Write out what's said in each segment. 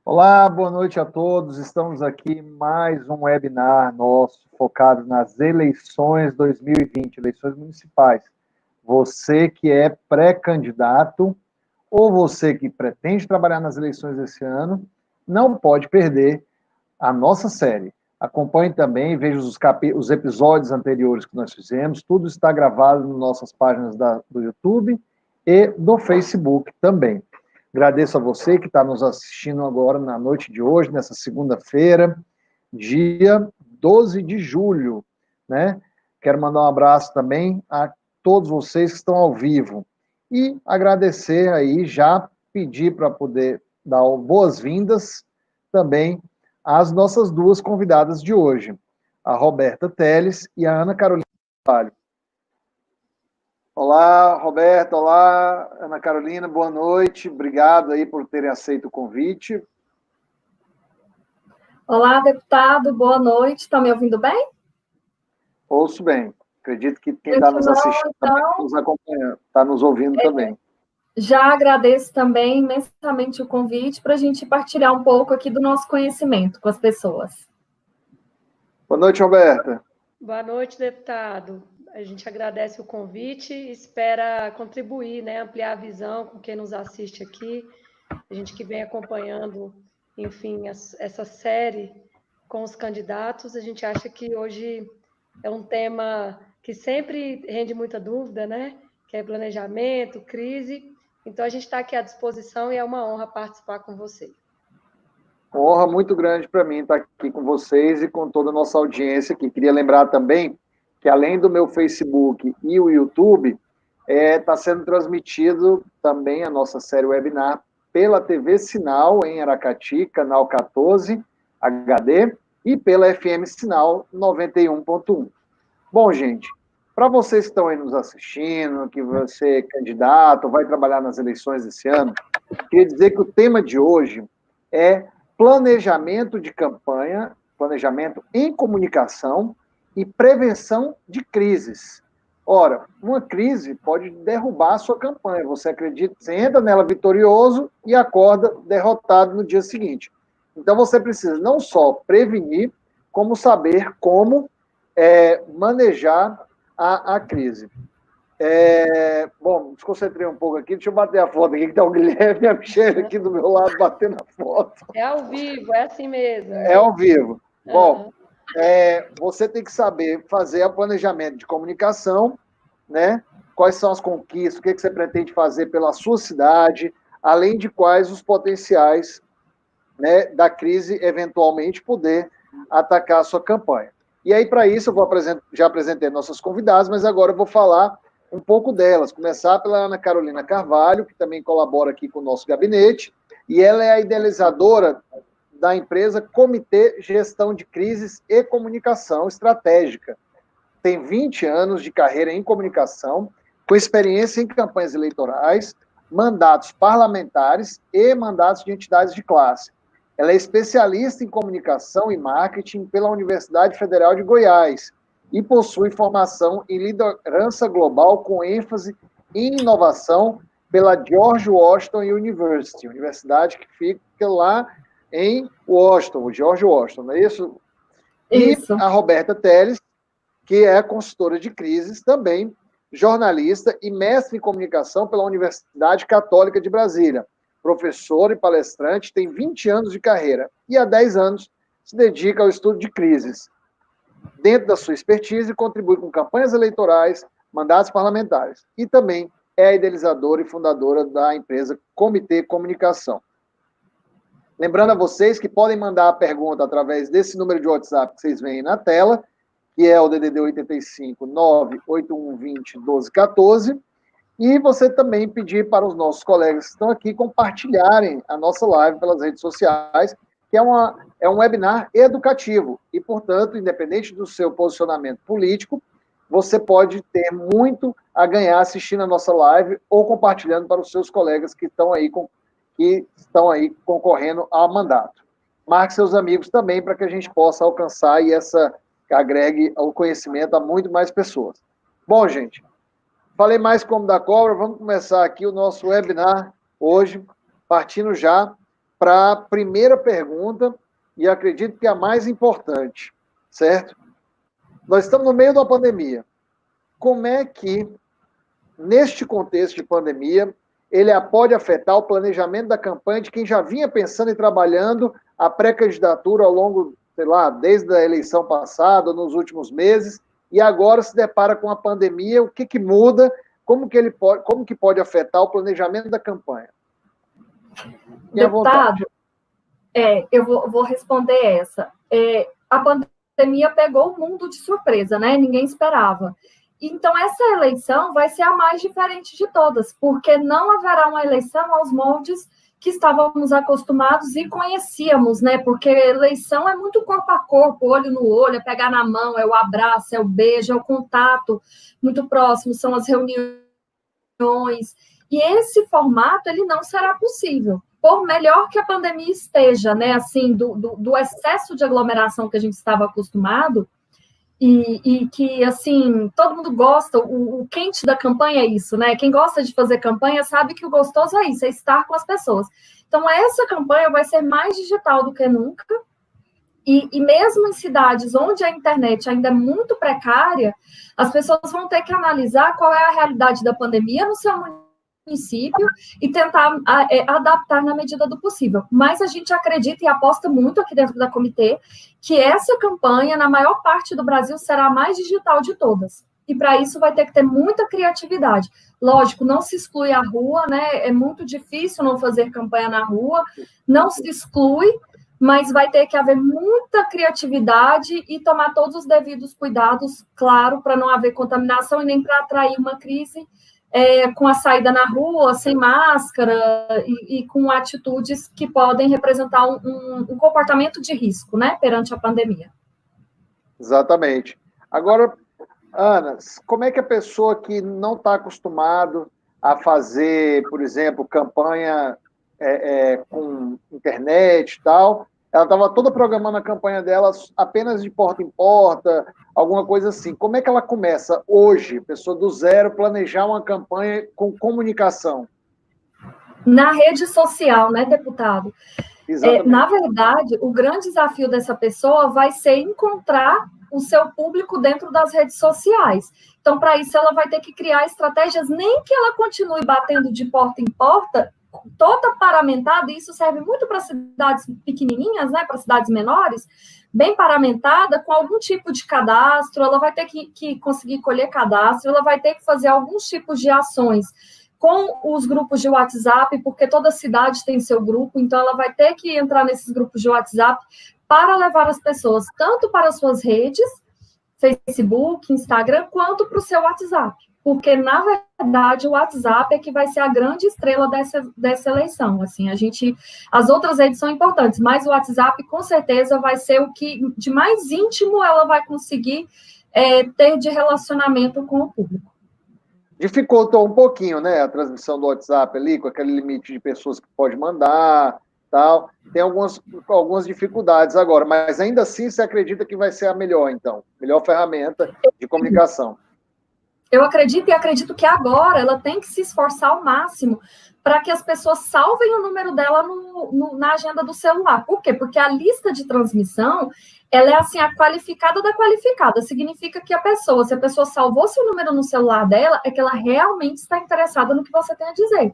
Olá, boa noite a todos. Estamos aqui em mais um webinar nosso focado nas eleições 2020, eleições municipais. Você que é pré-candidato ou você que pretende trabalhar nas eleições desse ano, não pode perder a nossa série. Acompanhe também, veja os episódios anteriores que nós fizemos, tudo está gravado nas nossas páginas do YouTube e do Facebook também. Agradeço a você que está nos assistindo agora na noite de hoje, nessa segunda-feira, dia 12 de julho, né? Quero mandar um abraço também a todos vocês que estão ao vivo. E agradecer aí, já pedir para poder dar boas-vindas também às nossas duas convidadas de hoje, a Roberta Teles e a Ana Carolina Carvalho. Olá, Roberta, olá, Ana Carolina, boa noite, obrigado aí por terem aceito o convite. Olá, deputado, boa noite, está me ouvindo bem? Ouço bem, acredito que quem está nos assistindo também está nos acompanhando, está nos ouvindo também. Já agradeço também imensamente o convite para a gente partilhar um pouco aqui do nosso conhecimento com as pessoas. Boa noite, Roberta. Boa noite, deputado. A gente agradece o convite e espera contribuir, né, ampliar a visão com quem nos assiste aqui, a gente que vem acompanhando, enfim, essa série com os candidatos. A gente acha que hoje é um tema que sempre rende muita dúvida, né, que é planejamento, crise. Então, a gente está aqui à disposição e é uma honra participar com você. Uma honra muito grande para mim estar aqui com vocês e com toda a nossa audiência aqui. Queria lembrar também que, além do meu Facebook e o YouTube, está sendo transmitido também a nossa série webinar pela TV Sinal, em Aracati, canal 14 HD, e pela FM Sinal 91.1. Bom, gente, para vocês que estão aí nos assistindo, que você é candidato, vai trabalhar nas eleições desse ano, queria dizer que o tema de hoje é planejamento de campanha, planejamento em comunicação e prevenção de crises. Ora, uma crise pode derrubar a sua campanha. Você acredita, você entra nela vitorioso e acorda derrotado no dia seguinte. Então, você precisa não só prevenir, como saber como manejar a crise. Bom, desconcentrei um pouco aqui, deixa eu bater a foto aqui, que está o Guilherme e a Michelle aqui do meu lado batendo a foto. É ao vivo, é assim mesmo. É ao vivo. Bom, você tem que saber fazer o planejamento de comunicação, né? Quais são as conquistas, o que você pretende fazer pela sua cidade, além de quais os potenciais, né, da crise eventualmente poder atacar a sua campanha. E aí, para isso, já apresentei nossas convidadas, mas agora eu vou falar um pouco delas. Começar pela Ana Carolina Carvalho, que também colabora aqui com o nosso gabinete, e ela é a idealizadora da empresa Comitê Gestão de Crises e Comunicação Estratégica. Tem 20 anos de carreira em comunicação, com experiência em campanhas eleitorais, mandatos parlamentares e mandatos de entidades de classe. Ela é especialista em comunicação e marketing pela Universidade Federal de Goiás e possui formação em liderança global com ênfase em inovação pela George Washington University, universidade que fica lá em Washington, o George Washington, não é isso? Isso. E a Roberta Teles, que é consultora de crises, também jornalista e mestre em comunicação pela Universidade Católica de Brasília. Professor e palestrante, tem 20 anos de carreira e há 10 anos se dedica ao estudo de crises. Dentro da sua expertise, contribui com campanhas eleitorais, mandatos parlamentares e também é a idealizadora e fundadora da empresa Comitê Comunicação. Lembrando a vocês que podem mandar a pergunta através desse número de WhatsApp que vocês veem na tela, que é o DDD 85 98120 1214, e você também pedir para os nossos colegas que estão aqui compartilharem a nossa live pelas redes sociais, que é um webinar educativo e, portanto, independente do seu posicionamento político, você pode ter muito a ganhar assistindo a nossa live ou compartilhando para os seus colegas que estão aí concorrendo ao mandato. Marque seus amigos também para que a gente possa alcançar e agregue o conhecimento a muito mais pessoas. Bom, gente, falei mais como da cobra, vamos começar aqui o nosso webinar hoje, partindo já para a primeira pergunta, e acredito que é a mais importante, certo? Nós estamos no meio da pandemia. Como é que, neste contexto de pandemia, ele pode afetar o planejamento da campanha de quem já vinha pensando e trabalhando a pré-candidatura ao longo, sei lá, desde a eleição passada, nos últimos meses, e agora se depara com a pandemia, o que muda, como que pode afetar o planejamento da campanha? Deputado, eu vou responder essa. A pandemia pegou o mundo de surpresa, né? Ninguém esperava. Então, essa eleição vai ser a mais diferente de todas, porque não haverá uma eleição aos moldes que estávamos acostumados e conhecíamos, né? Porque eleição é muito corpo a corpo, olho no olho, é pegar na mão, é o abraço, é o beijo, é o contato muito próximo, são as reuniões. E esse formato, ele não será possível. Por melhor que a pandemia esteja, né? Assim, do excesso de aglomeração que a gente estava acostumado, e que, assim, todo mundo gosta, o quente da campanha é isso, né? Quem gosta de fazer campanha sabe que o gostoso é isso, é estar com as pessoas. Então, essa campanha vai ser mais digital do que nunca, e mesmo em cidades onde a internet ainda é muito precária, as pessoas vão ter que analisar qual é a realidade da pandemia no seu município e tentar adaptar na medida do possível. Mas a gente acredita e aposta muito aqui dentro da comitê que essa campanha, na maior parte do Brasil, será a mais digital de todas. E para isso vai ter que ter muita criatividade. Lógico, não se exclui a rua, né? É muito difícil não fazer campanha na rua, não se exclui, mas vai ter que haver muita criatividade e tomar todos os devidos cuidados, claro, para não haver contaminação e nem para atrair uma crise com a saída na rua, sem máscara e com atitudes que podem representar um comportamento de risco, né, perante a pandemia. Exatamente. Agora, Ana, como é que a pessoa que não está acostumado a fazer, por exemplo, campanha com internet e tal, ela estava toda programando a campanha dela apenas de porta em porta, alguma coisa assim. Como é que ela começa hoje, pessoa do zero, planejar uma campanha com comunicação? Na rede social, né, deputado? Exatamente. Na verdade, o grande desafio dessa pessoa vai ser encontrar o seu público dentro das redes sociais. Então, para isso, ela vai ter que criar estratégias, nem que ela continue batendo de porta em porta, toda paramentada, e isso serve muito para cidades pequenininhas, né, para cidades menores, bem paramentada, com algum tipo de cadastro, ela vai ter que conseguir colher cadastro, ela vai ter que fazer alguns tipos de ações com os grupos de WhatsApp, porque toda cidade tem seu grupo, então ela vai ter que entrar nesses grupos de WhatsApp para levar as pessoas tanto para as suas redes, Facebook, Instagram, quanto para o seu WhatsApp. Porque, na verdade, o WhatsApp é que vai ser a grande estrela dessa eleição. Assim, as outras redes são importantes, mas o WhatsApp, com certeza, vai ser o que de mais íntimo ela vai conseguir ter de relacionamento com o público. Dificultou um pouquinho, né, a transmissão do WhatsApp ali, com aquele limite de pessoas que pode mandar, tal. Tem algumas dificuldades agora, mas ainda assim você acredita que vai ser a melhor, então? Melhor ferramenta de comunicação. Eu acredito, e acredito que agora ela tem que se esforçar ao máximo para que as pessoas salvem o número dela na agenda do celular. Por quê? Porque a lista de transmissão, ela é assim, a qualificada da qualificada. Significa que se a pessoa salvou seu número no celular dela, é que ela realmente está interessada no que você tem a dizer.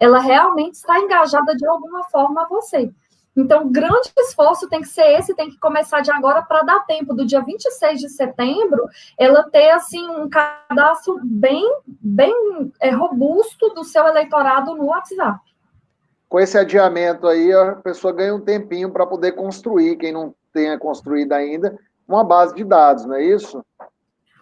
Ela realmente está engajada de alguma forma a você. Então, o grande esforço tem que ser esse, tem que começar de agora para dar tempo do dia 26 de setembro, ela ter, assim, um cadastro bem robusto do seu eleitorado no WhatsApp. Com esse adiamento aí, a pessoa ganha um tempinho para poder construir, quem não tenha construído ainda, uma base de dados, não é isso?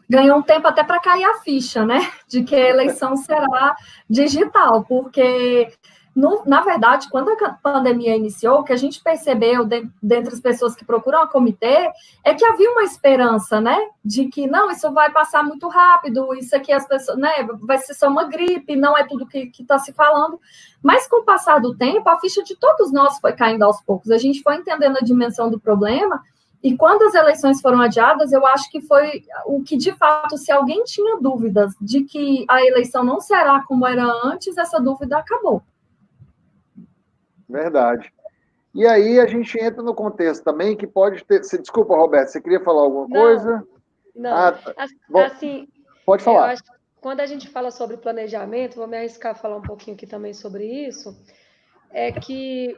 Ganhou um tempo até para cair a ficha, né? De que a eleição será digital, porque... na verdade, quando a pandemia iniciou, o que a gente percebeu dentre as pessoas que procuram a comitê é que havia uma esperança, né, de que não, isso vai passar muito rápido, isso aqui as pessoas, né, vai ser só uma gripe, não é tudo que está se falando. Mas com o passar do tempo, a ficha de todos nós foi caindo aos poucos. A gente foi entendendo a dimensão do problema. E quando as eleições foram adiadas, eu acho que foi o que, de fato, se alguém tinha dúvidas de que a eleição não será como era antes, essa dúvida acabou. Verdade. E aí a gente entra no contexto também que pode ter... Desculpa, Roberto, você queria falar alguma coisa? Não. Bom, Assim, pode eu falar. acho que quando a gente fala sobre planejamento, vou me arriscar a falar um pouquinho aqui também sobre isso, é que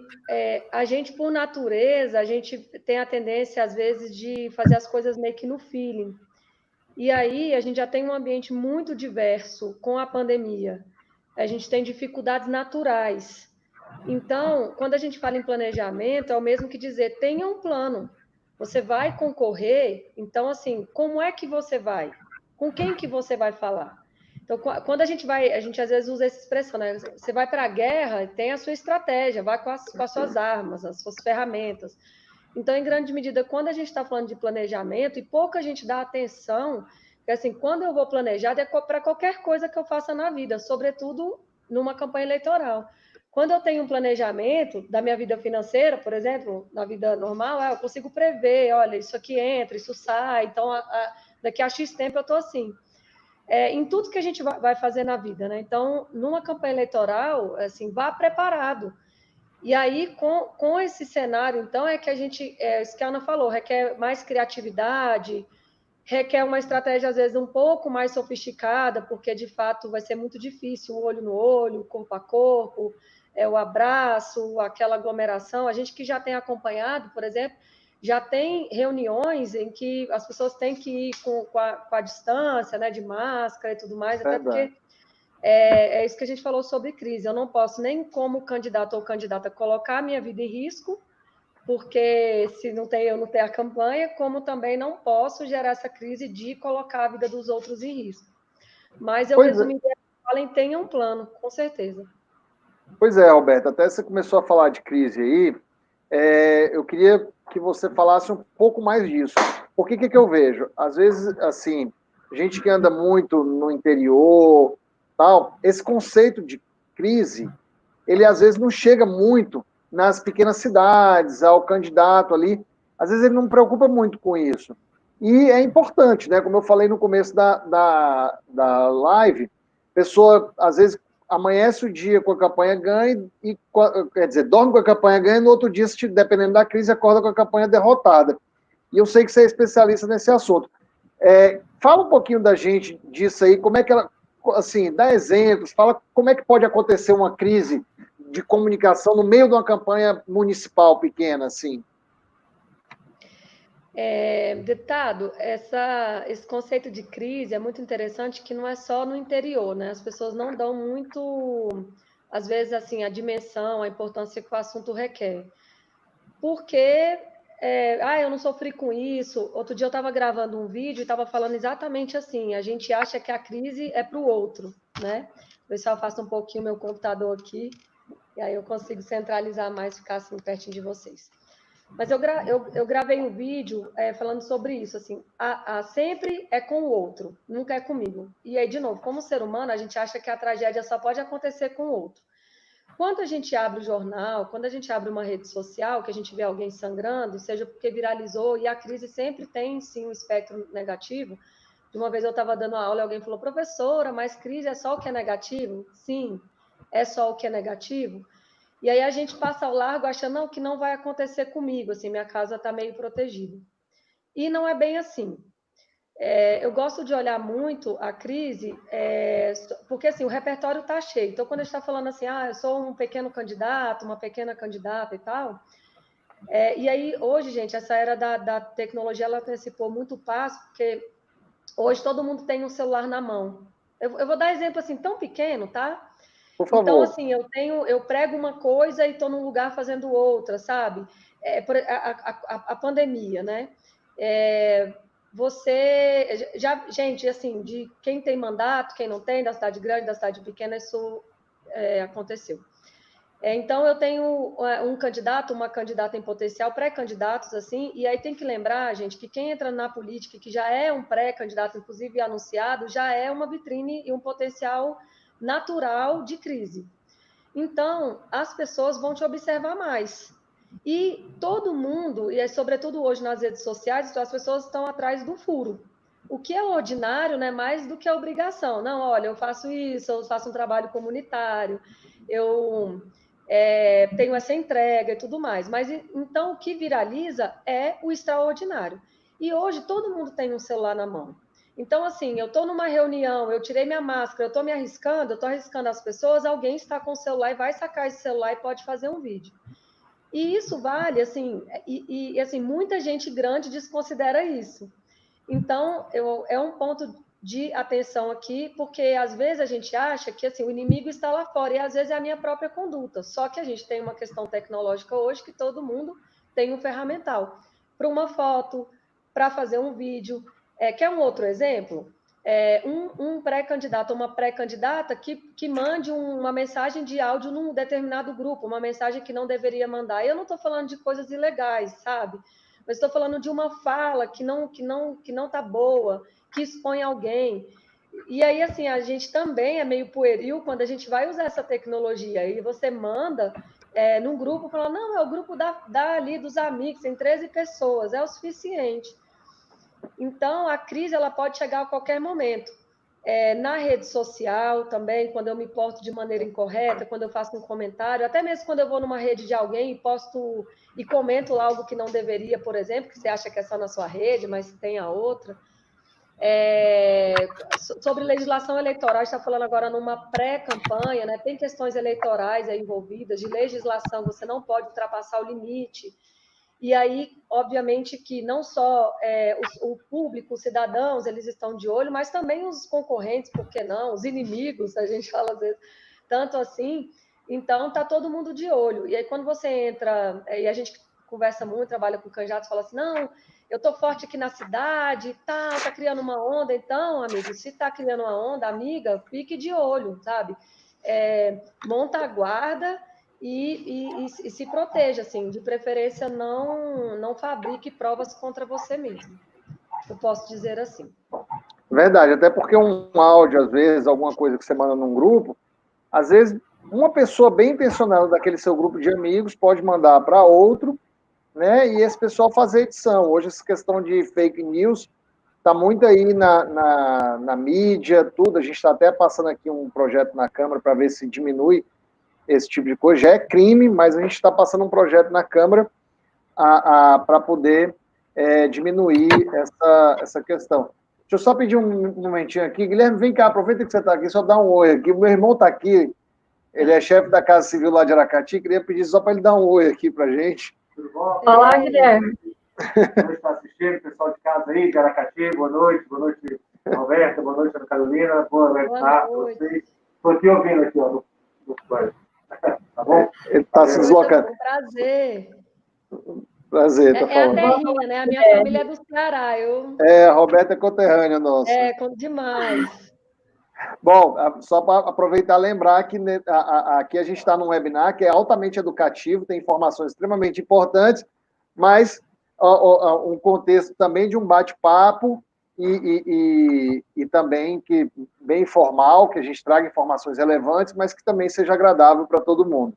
a gente, por natureza, a gente tem a tendência, às vezes, de fazer as coisas meio que no feeling. E aí a gente já tem um ambiente muito diverso com a pandemia. A gente tem dificuldades naturais. Então, quando a gente fala em planejamento, é o mesmo que dizer, tenha um plano. Você vai concorrer, então, assim, como é que você vai? Com quem que você vai falar? Então, quando a gente às vezes usa essa expressão, né? Você vai para a guerra, tem a sua estratégia, vai com as suas armas, as suas ferramentas. Então, em grande medida, quando a gente está falando de planejamento, e pouca gente dá atenção, porque assim, quando eu vou planejar, é para qualquer coisa que eu faça na vida, sobretudo numa campanha eleitoral. Quando eu tenho um planejamento da minha vida financeira, por exemplo, na vida normal, eu consigo prever, olha, isso aqui entra, isso sai, então daqui a X tempo eu estou assim. Em tudo que a gente vai fazer na vida, né? Então, numa campanha eleitoral, assim, vá preparado. E aí, com esse cenário, então, é que a gente, isso que a Ana falou, requer mais criatividade, requer uma estratégia, às vezes, um pouco mais sofisticada, porque, de fato, vai ser muito difícil, o olho no olho, corpo a corpo, o abraço, aquela aglomeração. A gente que já tem acompanhado, por exemplo, já tem reuniões em que as pessoas têm que ir com a distância, né, de máscara e tudo mais, até Verdade. porque é isso que a gente falou sobre crise. Eu não posso nem como candidato ou candidata colocar a minha vida em risco, porque se não tem, eu não tenho a campanha, como também não posso gerar essa crise de colocar a vida dos outros em risco. Mas eu resumiria, falem, tenham um plano, com certeza. Pois é, Roberto, até você começou a falar de crise aí, eu queria que você falasse um pouco mais disso. Porque o que eu vejo? Às vezes, assim, gente que anda muito no interior, tal, esse conceito de crise, ele às vezes não chega muito nas pequenas cidades, ao candidato ali, às vezes ele não preocupa muito com isso. E é importante, né? Como eu falei no começo da live, a pessoa às vezes amanhece o dia com a campanha ganha e, quer dizer, dorme com a campanha ganha e no outro dia, dependendo da crise, acorda com a campanha derrotada. E eu sei que você é especialista nesse assunto. Fala um pouquinho da gente disso aí, como é que ela, assim, dá exemplos, fala como é que pode acontecer uma crise de comunicação no meio de uma campanha municipal pequena, assim. Deputado, esse conceito de crise é muito interessante, que não é só no interior, né? As pessoas não dão muito, às vezes, assim, a dimensão, a importância que o assunto requer. Porque, eu não sofri com isso. Outro dia eu estava gravando um vídeo e estava falando exatamente assim, a gente acha que a crise é para o outro, né? Ver se eu faço um pouquinho meu computador aqui, e aí eu consigo centralizar mais, ficar assim pertinho de vocês. Mas eu gravei um vídeo falando sobre isso, assim, sempre é com o outro, nunca é comigo. E aí, de novo, como ser humano, a gente acha que a tragédia só pode acontecer com o outro. Quando a gente abre o jornal, quando a gente abre uma rede social, que a gente vê alguém sangrando, seja porque viralizou, e a crise sempre tem, sim, um espectro negativo. De uma vez eu estava dando aula e alguém falou, professora, mas crise é só o que é negativo? Sim, é só o que é negativo. E aí a gente passa ao largo achando não, que não vai acontecer comigo, assim, minha casa está meio protegida. E não é bem assim. Eu gosto de olhar muito a crise, porque assim, o repertório está cheio. Então, quando a gente está falando assim, eu sou um pequeno candidato, uma pequena candidata e tal, e aí hoje, gente, essa era da tecnologia, ela antecipou muito o passo, porque hoje todo mundo tem um celular na mão. Eu vou dar exemplo assim, tão pequeno, tá? Por Então, favor. assim, eu prego uma coisa e estou num lugar fazendo outra, sabe? A pandemia, né? Gente, assim, de quem tem mandato, quem não tem, da cidade grande, da cidade pequena, isso aconteceu. Então, eu tenho um candidato, uma candidata em potencial, pré-candidatos, assim, e aí tem que lembrar, gente, que quem entra na política, que já é um pré-candidato, inclusive anunciado, já é uma vitrine e um potencial natural de crise. Então, as pessoas vão te observar mais. E todo mundo, e sobretudo hoje nas redes sociais, então as pessoas estão atrás do furo. O que é ordinário não é mais do que a obrigação. Não, olha, eu faço isso, eu faço um trabalho comunitário, eu tenho essa entrega e tudo mais. Mas, então, o que viraliza é o extraordinário. E hoje, todo mundo tem um celular na mão. Então, assim, eu estou numa reunião, eu tirei minha máscara, eu estou me arriscando, eu estou arriscando as pessoas, alguém está com o celular e vai sacar esse celular e pode fazer um vídeo. E isso vale, assim, assim, muita gente grande desconsidera isso. Então, é um ponto de atenção aqui, porque às vezes a gente acha que assim, o inimigo está lá fora, e às vezes é a minha própria conduta. Só que a gente tem uma questão tecnológica hoje que todo mundo tem um ferramental. Para uma foto, para fazer um vídeo. Quer um outro exemplo? Um pré-candidato ou uma pré-candidata que mande uma mensagem de áudio num determinado grupo, uma mensagem que não deveria mandar. Eu não estou falando de coisas ilegais, sabe? Mas estou falando de uma fala que não está boa, que expõe alguém. E aí, assim, a gente também é meio pueril quando a gente vai usar essa tecnologia. E você manda num grupo, fala, não, é o grupo ali dos amigos, tem 13 pessoas, é o suficiente. Então, a crise ela pode chegar a qualquer momento. Na rede social também, quando eu me porto de maneira incorreta, quando eu faço um comentário, até mesmo quando eu vou numa rede de alguém e posto e comento algo que não deveria, por exemplo, que você acha que é só na sua rede, mas tem a outra. Sobre legislação eleitoral, a gente está falando agora numa pré-campanha, né? Tem questões eleitorais aí envolvidas, de legislação, você não pode ultrapassar o limite. E aí, obviamente, que não só o público, os cidadãos, eles estão de olho, mas também os concorrentes, por que não? Os inimigos, a gente fala às vezes, tanto assim. Então, está todo mundo de olho. E aí, quando você entra, e a gente conversa muito, trabalha com candidatos, fala assim, não, eu estou forte aqui na cidade e tal, está criando uma onda. Então, amigo, se está criando uma onda, amiga, fique de olho, sabe? Monta a guarda e se proteja, assim, de preferência não fabrique provas contra você mesmo. Eu posso dizer assim. Verdade, até porque um áudio, às vezes, alguma coisa que você manda num grupo, às vezes uma pessoa bem intencionada daquele seu grupo de amigos pode mandar para outro, né? E esse pessoal fazer edição. Hoje essa questão de fake news está muito aí na mídia, tudo. A gente está até passando aqui um projeto na Câmara para ver se diminui esse tipo de coisa. Já é crime, mas a gente está passando um projeto na Câmara para poder diminuir essa questão. Deixa eu só pedir um momentinho aqui. Guilherme, vem cá, aproveita que você está aqui, só dá um oi aqui. O meu irmão está aqui, ele é chefe da Casa Civil lá de Aracati, queria pedir só para ele dar um oi aqui para a gente. Tudo bom? Olá, Guilherme. Boa noite, está assistindo, pessoal de casa aí, de Aracati, boa noite, Roberta, boa noite, Ana Carolina, boa noite para vocês. Estou aqui ouvindo aqui, ó, no quarto. Tá bom? Ele está se deslocando. Prazer, tá falando. É a terrinha, né? A minha família é do Ceará. A Roberta é conterrânea nossa. Demais. Bom, só para aproveitar e lembrar que aqui a gente está num webinar que é altamente educativo, tem informações extremamente importantes, mas um contexto também de um bate-papo e também que bem informal, que a gente traga informações relevantes, mas que também seja agradável para todo mundo.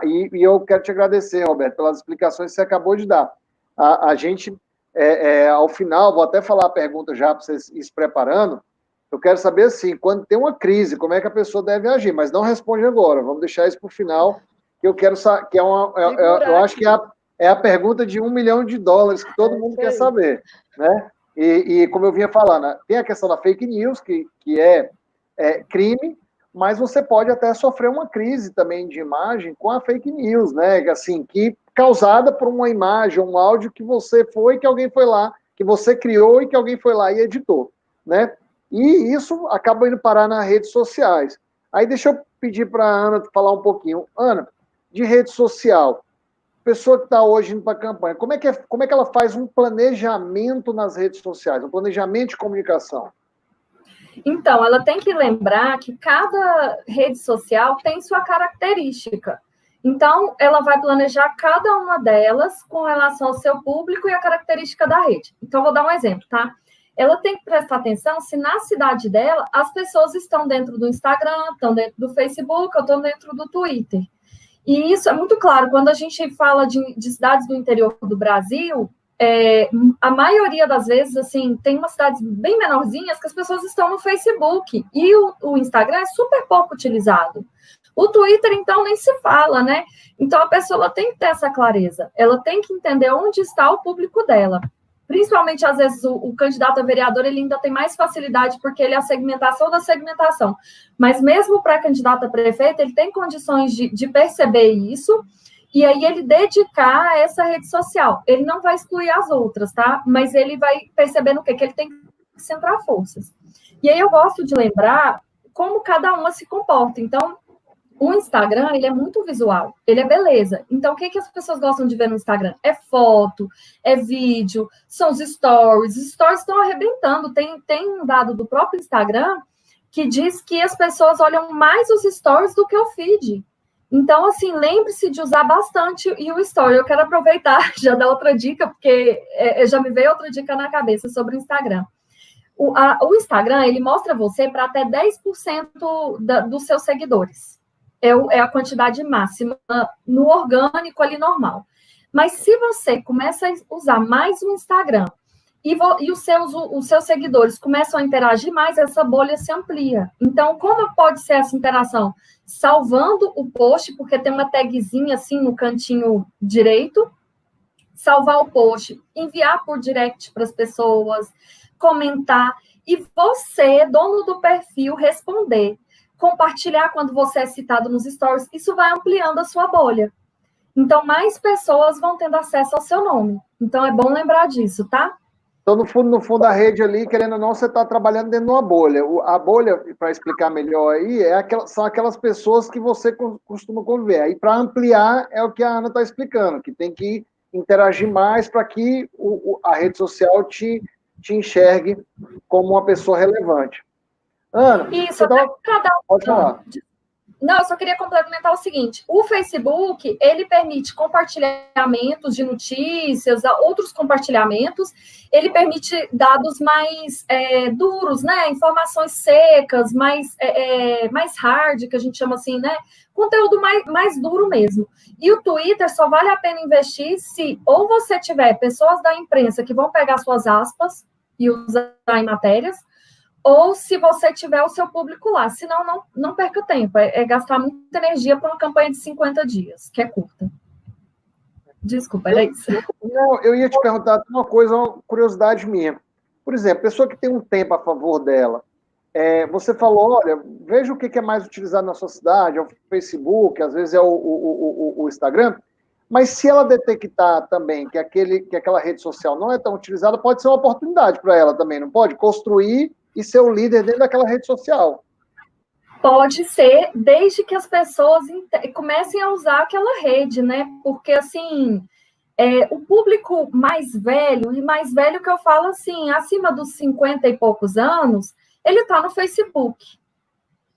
E eu quero te agradecer, Roberto, pelas explicações que você acabou de dar. A gente, ao final, vou até falar a pergunta já para vocês ir se preparando. Eu quero saber, assim, quando tem uma crise, como é que a pessoa deve agir, mas não responde agora, vamos deixar isso para o final, que eu quero saber, que eu acho que é a pergunta de $1 milhão que todo mundo quer saber, né? E como eu vinha falando, tem a questão da fake news, que é crime, mas você pode até sofrer uma crise também de imagem com a fake news, né? Assim, que causada por uma imagem, um áudio que você que alguém foi lá, que você criou e que alguém foi lá e editou, né? E isso acaba indo parar nas redes sociais. Aí deixa eu pedir para a Ana falar um pouquinho. Ana, de rede social, pessoa que está hoje indo para a campanha, como é que ela faz um planejamento nas redes sociais, um planejamento de comunicação? Então, ela tem que lembrar que cada rede social tem sua característica. Então, ela vai planejar cada uma delas com relação ao seu público e a característica da rede. Então, vou dar um exemplo, tá? Ela tem que prestar atenção se na cidade dela as pessoas estão dentro do Instagram, estão dentro do Facebook, ou estão dentro do Twitter. E isso é muito claro, quando a gente fala de cidades do interior do Brasil, a maioria das vezes, assim, tem umas cidades bem menorzinhas que as pessoas estão no Facebook, e o Instagram é super pouco utilizado. O Twitter, então, nem se fala, né? Então, a pessoa ela tem que ter essa clareza, ela tem que entender onde está o público dela. Principalmente, às vezes, o candidato a vereador, ele ainda tem mais facilidade, porque ele é a segmentação da segmentação. Mas mesmo para candidato a prefeito, ele tem condições de perceber isso, e aí ele dedicar a essa rede social. Ele não vai excluir as outras, tá? Mas ele vai percebendo o quê? Que ele tem que centrar forças. E aí eu gosto de lembrar como cada uma se comporta. Então, o Instagram, ele é muito visual, ele é beleza. Então, o que as pessoas gostam de ver no Instagram? É foto, é vídeo, são os stories. Os stories estão arrebentando. Tem um dado do próprio Instagram que diz que as pessoas olham mais os stories do que o feed. Então, assim, lembre-se de usar bastante e o story. Eu quero aproveitar, já dar outra dica, porque já me veio outra dica na cabeça sobre o Instagram. O Instagram, ele mostra você para até 10% dos seus seguidores. É a quantidade máxima no orgânico ali normal. Mas se você começa a usar mais o Instagram e os seus seguidores começam a interagir mais, essa bolha se amplia. Então, como pode ser essa interação? Salvando o post, porque tem uma tagzinha assim no cantinho direito, salvar o post, enviar por direct para as pessoas, comentar, e você, dono do perfil, responder. Compartilhar quando você é citado nos stories, isso vai ampliando a sua bolha. Então, mais pessoas vão tendo acesso ao seu nome. Então, é bom lembrar disso, tá? Então, no fundo da rede ali, querendo ou não, você está trabalhando dentro de uma bolha. A bolha, para explicar melhor aí, são aquelas pessoas que você costuma conviver. Aí, para ampliar, é o que a Ana está explicando, que tem que interagir mais para que a rede social te enxergue como uma pessoa relevante. Ana, isso, pode falar. Não, eu só queria complementar o seguinte: o Facebook, ele permite compartilhamentos de notícias, outros compartilhamentos, ele permite dados mais duros, né? Informações secas, mais hard, que a gente chama assim, né? Conteúdo mais duro mesmo. E o Twitter só vale a pena investir se ou você tiver pessoas da imprensa que vão pegar suas aspas e usar em matérias, ou se você tiver o seu público lá. Senão, não perca tempo. É gastar muita energia para uma campanha de 50 dias, que é curta. Desculpa, era isso. Não, eu ia te perguntar uma coisa, uma curiosidade minha. Por exemplo, pessoa que tem um tempo a favor dela, você falou, olha, veja o que é mais utilizado na sua cidade, é o Facebook, às vezes é o Instagram, mas se ela detectar também que aquela rede social não é tão utilizada, pode ser uma oportunidade para ela também, não pode? Construir e ser o líder dentro daquela rede social. Pode ser, desde que as pessoas comecem a usar aquela rede, né? Porque, assim, o público mais velho, e mais velho que eu falo, assim, acima dos 50 e poucos anos, ele está no Facebook.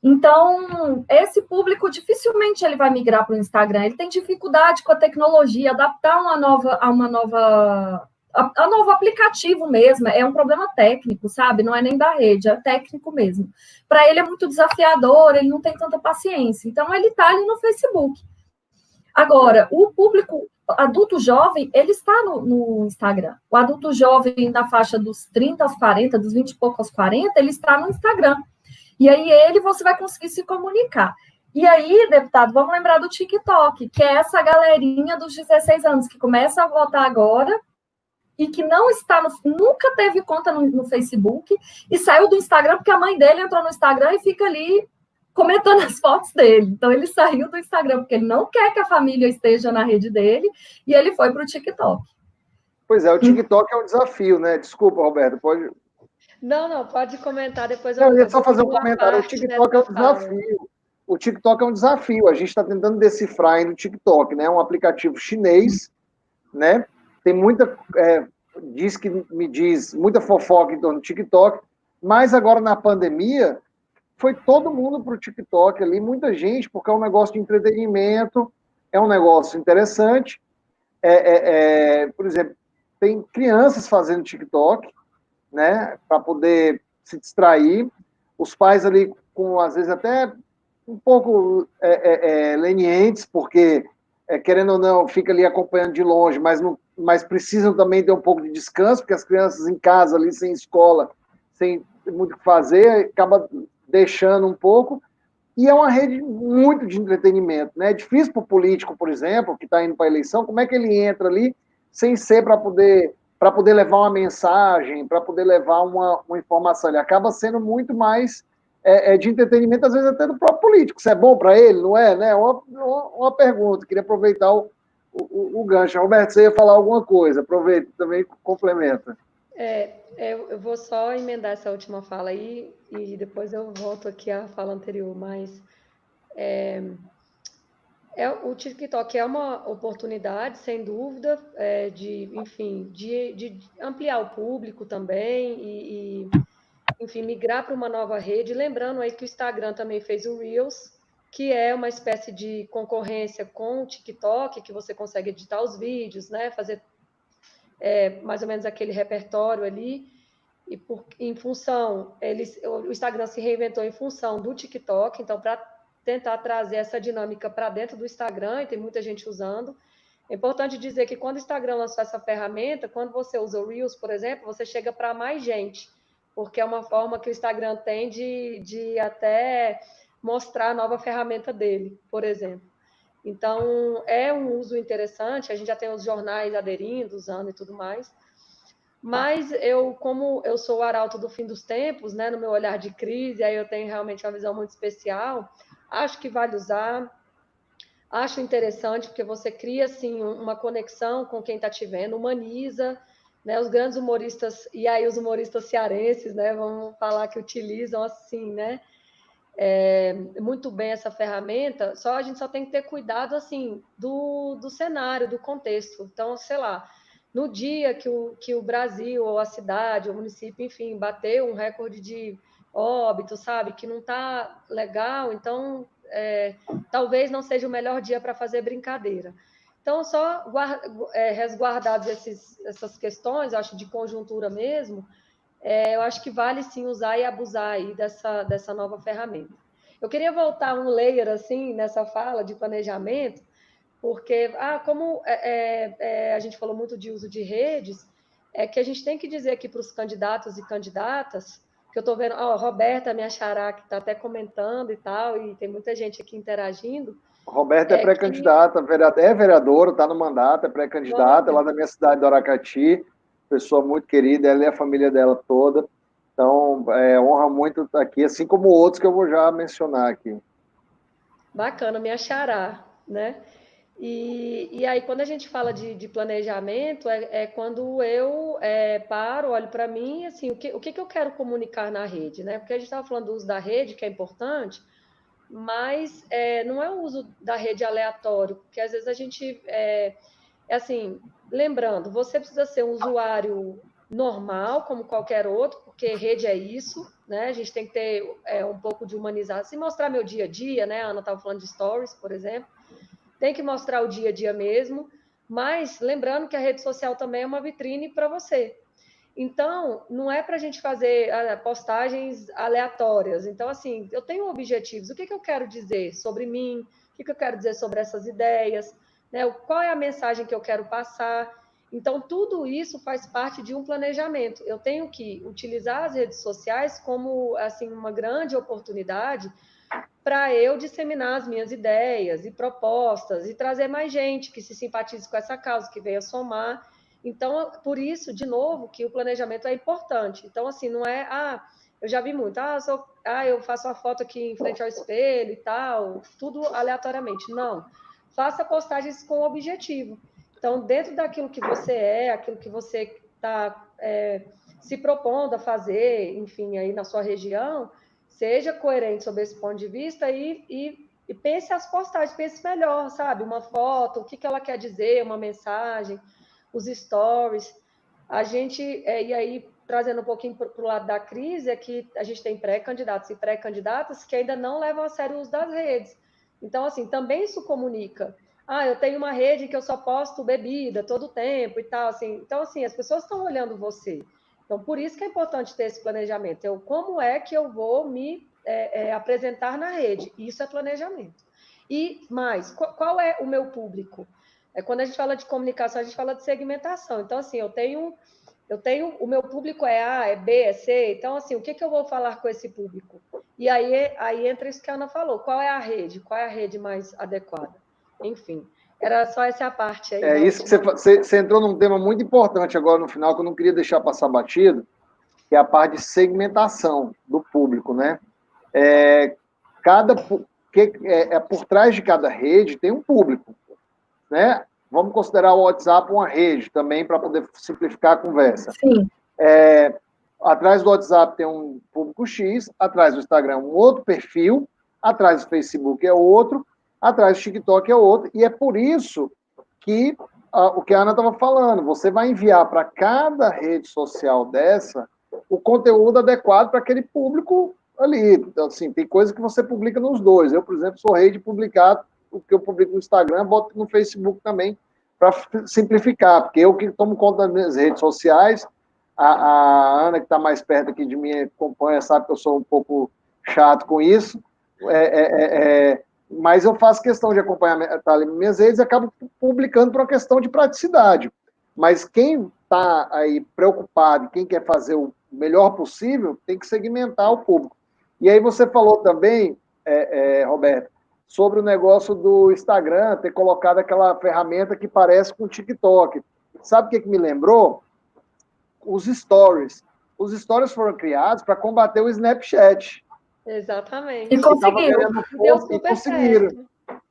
Então, esse público dificilmente ele vai migrar para o Instagram. Ele tem dificuldade com a tecnologia, adaptar a novo aplicativo mesmo, é um problema técnico, sabe? Não é nem da rede, é técnico mesmo. Para ele é muito desafiador, ele não tem tanta paciência. Então, ele está ali no Facebook. Agora, o público adulto jovem, ele está no Instagram. O adulto jovem na faixa dos 30 aos 40, dos 20 e pouco aos 40, ele está no Instagram. E aí você vai conseguir se comunicar. E aí, deputado, vamos lembrar do TikTok, que é essa galerinha dos 16 anos que começa a votar agora e que nunca teve conta no Facebook e saiu do Instagram porque a mãe dele entrou no Instagram e fica ali comentando as fotos dele. Então, ele saiu do Instagram porque ele não quer que a família esteja na rede dele e ele foi para o TikTok. Pois é, o TikTok é um desafio, né? Desculpa, Roberto, pode... Não, pode comentar, depois eu ia só fazer um comentário. O TikTok é um desafio. O TikTok é um desafio. A gente está tentando decifrar aí no TikTok, né? Um aplicativo chinês, né? Tem muita... muita fofoca em torno do TikTok, mas agora na pandemia foi todo mundo para o TikTok ali, muita gente, porque é um negócio de entretenimento, é um negócio interessante. Por exemplo, tem crianças fazendo TikTok, né, para poder se distrair, os pais ali com, às vezes, até um pouco lenientes, porque, querendo ou não, fica ali acompanhando de longe, mas precisam também ter um pouco de descanso, porque as crianças em casa ali, sem escola, sem muito o que fazer, acaba deixando um pouco, E é uma rede muito de entretenimento, né? É difícil para o político, por exemplo, que está indo para a eleição, como é que ele entra ali sem ser para poder levar uma mensagem, para poder levar uma informação. Ele acaba sendo muito mais de entretenimento, às vezes até do próprio político. Isso é bom para ele, não é? Né? Uma pergunta, queria aproveitar o gancho. Roberto, você ia falar alguma coisa, aproveita também, complementa. Eu vou só emendar essa última fala aí e depois eu volto aqui à fala anterior, mas o TikTok é uma oportunidade, sem dúvida, enfim, de ampliar o público também enfim, migrar para uma nova rede. Lembrando aí que o Instagram também fez o Reels, que é uma espécie de concorrência com o TikTok, que você consegue editar os vídeos, né? Fazer mais ou menos aquele repertório ali. E em função, o Instagram se reinventou em função do TikTok, então, para tentar trazer essa dinâmica para dentro do Instagram, e tem muita gente usando. É importante dizer que quando o Instagram lançou essa ferramenta, quando você usa o Reels, por exemplo, você chega para mais gente, porque é uma forma que o Instagram tem de até mostrar a nova ferramenta dele, por exemplo. Então, é um uso interessante, a gente já tem os jornais aderindo, usando e tudo mais. Mas como eu sou o arauto do fim dos tempos, né, no meu olhar de crise, aí eu tenho realmente uma visão muito especial, acho que vale usar, acho interessante, porque você cria, assim, uma conexão com quem está te vendo, humaniza, né, os grandes humoristas, e aí os humoristas cearenses, né, vamos falar que utilizam, assim, né, muito bem essa ferramenta, a gente só tem que ter cuidado, assim, do cenário, do contexto. Então, sei lá, no dia que o Brasil, ou a cidade, ou o município, enfim, bateu um recorde de óbito, sabe, que não está legal, então talvez não seja o melhor dia para fazer brincadeira. Então, só resguardados essas questões, eu acho, de conjuntura mesmo, eu acho que vale sim usar e abusar aí dessa nova ferramenta. Eu queria voltar um layer assim nessa fala de planejamento, porque como a gente falou muito de uso de redes, é que a gente tem que dizer aqui para os candidatos e candidatas, que eu estou vendo, Roberta, minha xará, que está até comentando e tal, e tem muita gente aqui interagindo. Roberta é pré-candidata, é vereadora, está no mandato, é pré-candidata, lá da minha cidade do Aracati, pessoa muito querida, ela e a família dela toda. Então, honra muito estar aqui, assim como outros que eu vou já mencionar aqui. Bacana, me achará, né? E aí, quando a gente fala de planejamento, quando eu paro, olho para mim, assim, o que eu quero comunicar na rede, né? Porque a gente estava falando do uso da rede, que é importante, mas não é o uso da rede aleatório, porque às vezes a gente, assim, lembrando, você precisa ser um usuário normal, como qualquer outro, porque rede é isso, né? A gente tem que ter um pouco de humanizar, se mostrar meu dia a dia, né? A Ana estava falando de stories, por exemplo, tem que mostrar o dia a dia mesmo, mas lembrando que a rede social também é uma vitrine para você. Então, não é para a gente fazer postagens aleatórias. Então, assim, eu tenho objetivos. O que eu quero dizer sobre mim? O que eu quero dizer sobre essas ideias? Né? Qual é a mensagem que eu quero passar? Então, tudo isso faz parte de um planejamento. Eu tenho que utilizar as redes sociais como assim uma grande oportunidade para eu disseminar as minhas ideias e propostas e trazer mais gente que se simpatize com essa causa, que venha somar. Então, por isso, de novo, que o planejamento é importante. Então, assim, não é, eu já vi muito, eu faço uma foto aqui em frente ao espelho e tal, tudo aleatoriamente. Não. Faça postagens com objetivo. Então, dentro daquilo que você aquilo que você está se propondo a fazer, enfim, aí na sua região, seja coerente sob esse ponto de vista e pense as postagens, pense melhor, sabe? Uma foto, o que ela quer dizer, uma mensagem, os stories. A gente, e aí, trazendo um pouquinho para o lado da crise, é que a gente tem pré-candidatos e pré-candidatas que ainda não levam a sério o uso das redes. Então, assim, também isso comunica. Eu tenho uma rede que eu só posto bebida todo o tempo e tal, assim. Então, assim, as pessoas estão olhando você. Então, por isso que é importante ter esse planejamento. Como é que eu vou me apresentar na rede? Isso é planejamento. E mais, qual é o meu público? Quando a gente fala de comunicação, a gente fala de segmentação. Então, assim, eu Eu tenho, o meu público é A, é B, é C, então, assim, o que eu vou falar com esse público? E aí entra isso que a Ana falou, qual é a rede mais adequada? Enfim, era só essa parte aí. É isso que você entrou num tema muito importante agora no final, que eu não queria deixar passar batido, que é a parte de segmentação do público, né? Por trás de cada rede tem um público, né? Vamos considerar o WhatsApp uma rede também, para poder simplificar a conversa. Sim. Atrás do WhatsApp tem um público X, atrás do Instagram um outro perfil, atrás do Facebook é outro, atrás do TikTok é outro, e é por isso que o que a Ana estava falando, você vai enviar para cada rede social dessa o conteúdo adequado para aquele público ali. Então, assim, tem coisa que você publica nos dois. Eu, por exemplo, sou rei de publicar o que eu publico no Instagram, boto no Facebook também, para simplificar, porque eu que tomo conta das minhas redes sociais, a Ana, que está mais perto aqui de mim, acompanha, sabe que eu sou um pouco chato com isso, mas eu faço questão de acompanhar tá, ali minhas redes e acabo publicando por uma questão de praticidade. Mas quem está aí preocupado, quem quer fazer o melhor possível, tem que segmentar o público. E aí você falou também, Roberto, sobre o negócio do Instagram, ter colocado aquela ferramenta que parece com o TikTok. Sabe o que me lembrou? Os stories. Os stories foram criados para combater o Snapchat. Exatamente. E conseguiram. Deu super certo.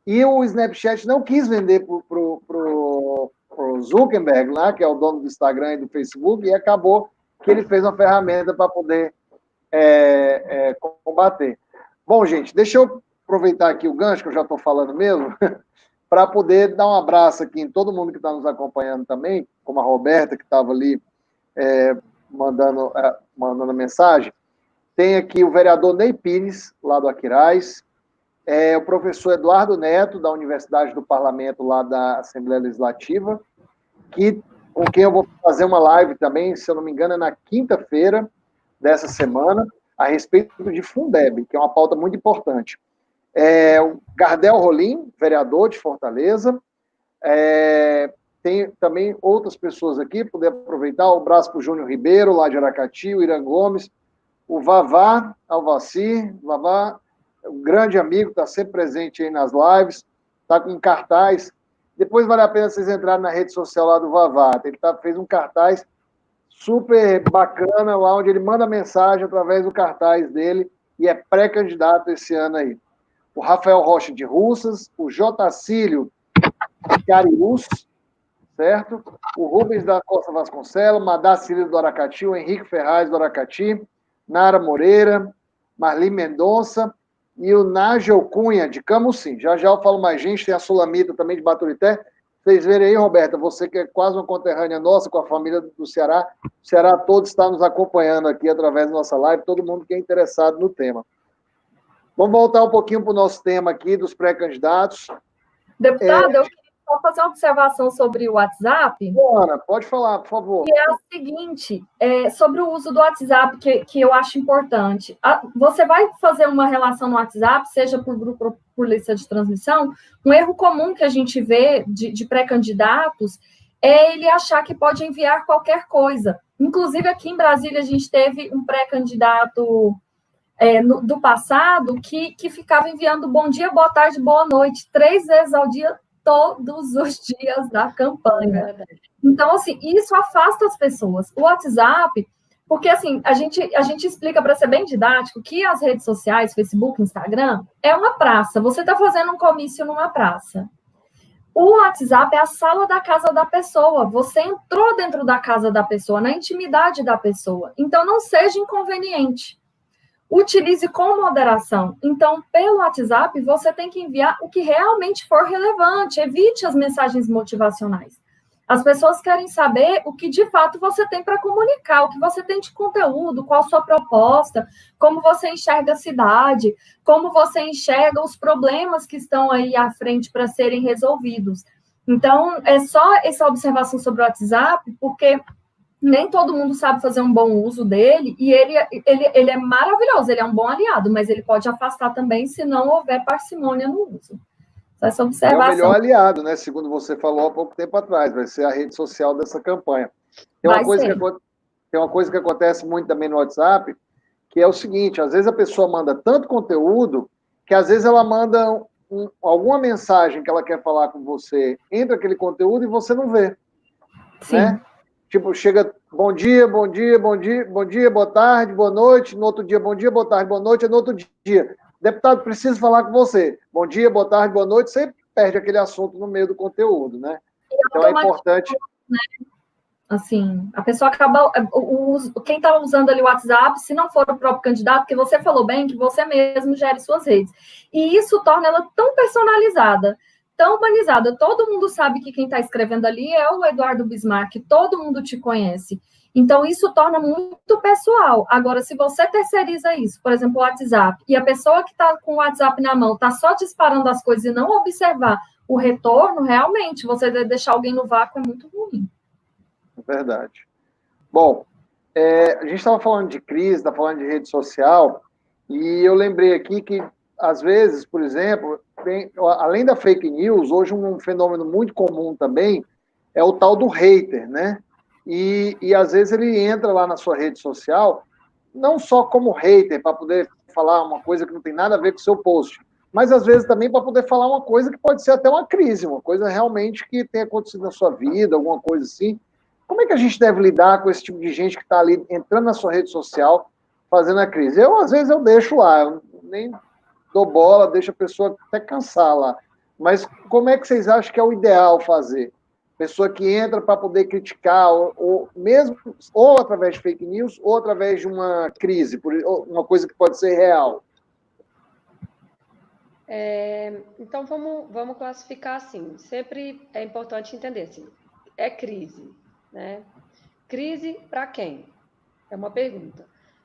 E o Snapchat não quis vender pro Zuckerberg, lá, que é o dono do Instagram e do Facebook, e acabou que ele fez uma ferramenta para poder combater. Bom, gente, deixa eu aproveitar aqui o gancho, que eu já estou falando mesmo, para poder dar um abraço aqui em todo mundo que está nos acompanhando também, como a Roberta, que estava ali mandando a mensagem. Tem aqui o vereador Ney Pires, lá do Aquiraz, o professor Eduardo Neto, da Universidade do Parlamento, lá da Assembleia Legislativa, com quem eu vou fazer uma live também, se eu não me engano, é na quinta-feira dessa semana, a respeito de Fundeb, que é uma pauta muito importante. O Gardel Rolim, vereador de Fortaleza, tem também outras pessoas aqui, poder aproveitar, o braço para o Júnior Ribeiro, lá de Aracati, o Irã Gomes, o Vavá Alvaci, Vavá, um grande amigo, está sempre presente aí nas lives, está com um cartaz. Depois vale a pena vocês entrarem na rede social lá do Vavá. Ele fez um cartaz super bacana, lá onde ele manda mensagem através do cartaz dele, e é pré-candidato esse ano aí. O Rafael Rocha de Russas, o Jotacílio de Cariús, certo? O Rubens da Costa Vasconcelos, Madá Cirilo do Aracati, o Henrique Ferraz do Aracati, Nara Moreira, Marli Mendonça e o Nágel Cunha, de Camusim. Já eu falo mais gente, tem a Sulamita também de Baturité. Vocês verem aí, Roberta, você que é quase uma conterrânea nossa, com a família do Ceará, o Ceará todo está nos acompanhando aqui através da nossa live, todo mundo que é interessado no tema. Vamos voltar um pouquinho para o nosso tema aqui, dos pré-candidatos. Deputado, eu queria só fazer uma observação sobre o WhatsApp. Ana, pode falar, por favor. E é a seguinte, sobre o uso do WhatsApp, que eu acho importante. Você vai fazer uma relação no WhatsApp, seja por grupo ou por lista de transmissão, um erro comum que a gente vê de pré-candidatos é ele achar que pode enviar qualquer coisa. Inclusive, aqui em Brasília, a gente teve um pré-candidato do passado que ficava enviando bom dia, boa tarde, boa noite, 3 vezes ao dia, todos os dias da campanha. Então, assim, isso afasta as pessoas. O WhatsApp, porque, assim, a gente explica, para ser bem didático, que as redes sociais, Facebook, Instagram, é uma praça. Você está fazendo um comício numa praça. O WhatsApp é a sala da casa da pessoa. Você entrou dentro da casa da pessoa, na intimidade da pessoa. Então, não seja inconveniente. Utilize com moderação. Então, pelo WhatsApp, você tem que enviar o que realmente for relevante. Evite as mensagens motivacionais. As pessoas querem saber o que, de fato, você tem para comunicar, o que você tem de conteúdo, qual a sua proposta, como você enxerga a cidade, como você enxerga os problemas que estão aí à frente para serem resolvidos. Então, é só essa observação sobre o WhatsApp, porque nem todo mundo sabe fazer um bom uso dele, e ele é maravilhoso, ele é um bom aliado, mas ele pode afastar também se não houver parcimônia no uso. Essa observação. É o melhor aliado, né? Segundo você falou há pouco tempo atrás, vai ser a rede social dessa campanha. Tem uma coisa tem uma coisa que acontece muito também no WhatsApp, que é o seguinte, às vezes a pessoa manda tanto conteúdo que às vezes ela manda alguma mensagem que ela quer falar com você, entra aquele conteúdo e você não vê. Sim. Né? Tipo, chega, bom dia, bom dia, bom dia, bom dia, boa tarde, boa noite, no outro dia, bom dia, boa tarde, boa noite, no outro dia. Deputado, preciso falar com você. Bom dia, boa tarde, boa noite, você perde aquele assunto no meio do conteúdo, né? Então é importante... Né? Assim, a pessoa acaba... Quem está usando ali o WhatsApp, se não for o próprio candidato, que você falou bem, que você mesmo gere suas redes. E isso torna ela tão personalizada, tão humanizada. Todo mundo sabe que quem está escrevendo ali é o Eduardo Bismarck, todo mundo te conhece. Então, isso torna muito pessoal. Agora, se você terceiriza isso, por exemplo, o WhatsApp, e a pessoa que está com o WhatsApp na mão está só disparando as coisas e não observar o retorno, realmente, você deixar alguém no vácuo é muito ruim. Verdade. Bom, a gente estava falando de crise, está falando de rede social, e eu lembrei aqui que, às vezes, por exemplo, além da fake news, hoje um fenômeno muito comum também é o tal do hater, né? E às vezes ele entra lá na sua rede social, não só como hater, para poder falar uma coisa que não tem nada a ver com o seu post, mas às vezes também para poder falar uma coisa que pode ser até uma crise, uma coisa realmente que tenha acontecido na sua vida, alguma coisa assim. Como é que a gente deve lidar com esse tipo de gente que está ali entrando na sua rede social, fazendo a crise? Às vezes, eu deixo lá, eu nem dou bola, deixo a pessoa até cansar lá. Mas como é que vocês acham que é o ideal fazer? Pessoa que entra para poder criticar, ou através de fake news, ou através de uma crise, uma coisa que pode ser real. Então, vamos classificar assim. Sempre é importante entender, assim, é crise, né? Crise para quem? É uma pergunta.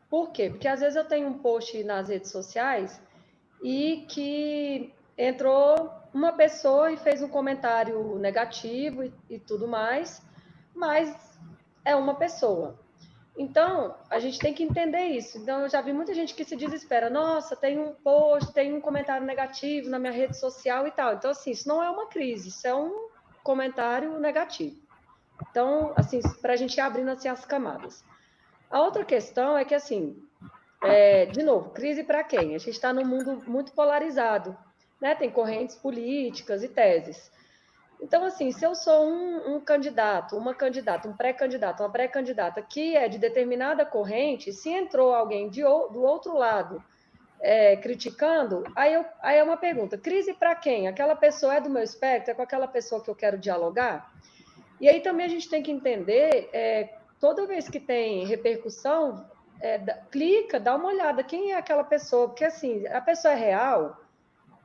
Por quê? Porque às vezes eu tenho um post nas redes sociais e que entrou uma pessoa e fez um comentário negativo e tudo mais, mas é uma pessoa. Então, a gente tem que entender isso. Então, eu já vi muita gente que se desespera. Nossa, tem um post, tem um comentário negativo na minha rede social e tal. Então, assim, isso não é uma crise, isso é um comentário negativo. Então, assim, para a gente ir abrindo assim, as camadas. A outra questão é que, assim, de novo, crise para quem? A gente está num mundo muito polarizado, né? Tem correntes políticas e teses. Então, assim, se eu sou um candidato, uma candidata, um pré-candidato, uma pré-candidata que é de determinada corrente, se entrou alguém do outro lado criticando, aí é uma pergunta, crise para quem? Aquela pessoa é do meu espectro? É com aquela pessoa que eu quero dialogar? E aí também a gente tem que entender, toda vez que tem repercussão, clica, dá uma olhada, quem é aquela pessoa? Porque, assim, a pessoa é real,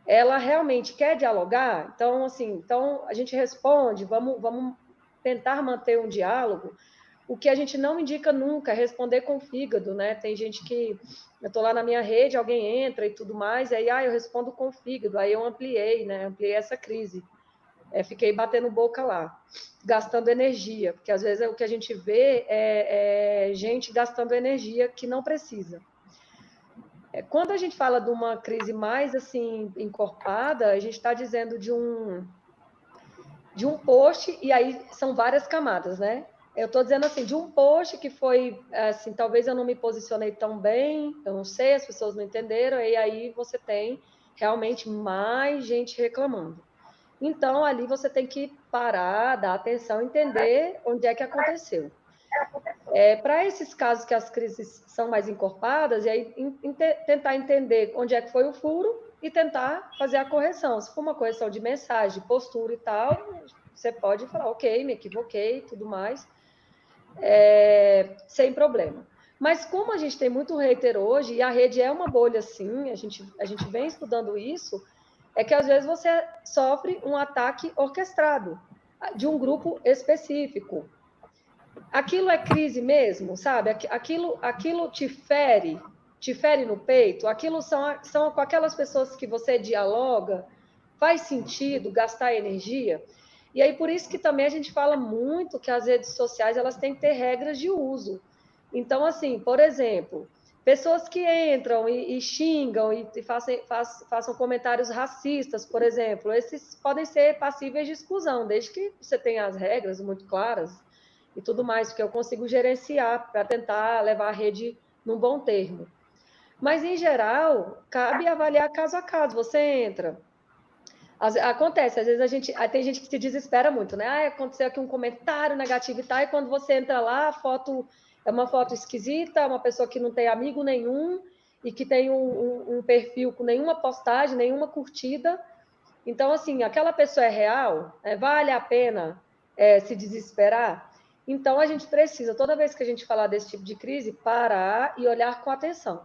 ela realmente quer dialogar? Então, assim, então a gente responde, vamos tentar manter um diálogo. O que a gente não indica nunca é responder com fígado, né? Tem gente que, eu estou lá na minha rede, alguém entra e tudo mais, aí eu respondo com fígado, aí eu ampliei, né? Ampliei essa crise. Fiquei batendo boca lá, gastando energia, porque às vezes o que a gente vê é gente gastando energia que não precisa. Quando a gente fala de uma crise mais assim encorpada, a gente está dizendo de um post, e aí são várias camadas, né? Eu estou dizendo assim, de um post que foi, assim, talvez eu não me posicionei tão bem, eu não sei, as pessoas não entenderam, e aí você tem realmente mais gente reclamando. Então, ali você tem que parar, dar atenção, entender onde é que aconteceu. Para esses casos que as crises são mais encorpadas, e aí tentar entender onde é que foi o furo e tentar fazer a correção. Se for uma correção de mensagem, de postura e tal, você pode falar, ok, me equivoquei e tudo mais, sem problema. Mas como a gente tem muito hater hoje, e a rede é uma bolha sim, a gente vem estudando isso, é que às vezes você sofre um ataque orquestrado de um grupo específico. Aquilo é crise mesmo, sabe? Aquilo te fere no peito, aquilo são com aquelas pessoas que você dialoga, faz sentido gastar energia? E aí, por isso que também a gente fala muito que as redes sociais elas têm que ter regras de uso. Então, assim, por exemplo, pessoas que entram e xingam e façam comentários racistas, por exemplo, esses podem ser passíveis de exclusão, desde que você tenha as regras muito claras e tudo mais, que eu consigo gerenciar para tentar levar a rede num bom termo. Mas, em geral, cabe avaliar caso a caso. Você entra... Acontece, às vezes tem gente que se desespera muito, né? Aconteceu aqui um comentário negativo e tal, e quando você entra lá, a foto é uma foto esquisita, uma pessoa que não tem amigo nenhum e que tem um perfil com nenhuma postagem, nenhuma curtida. Então, assim, aquela pessoa é real? Vale a pena se desesperar? Então, a gente precisa, toda vez que a gente falar desse tipo de crise, parar e olhar com atenção,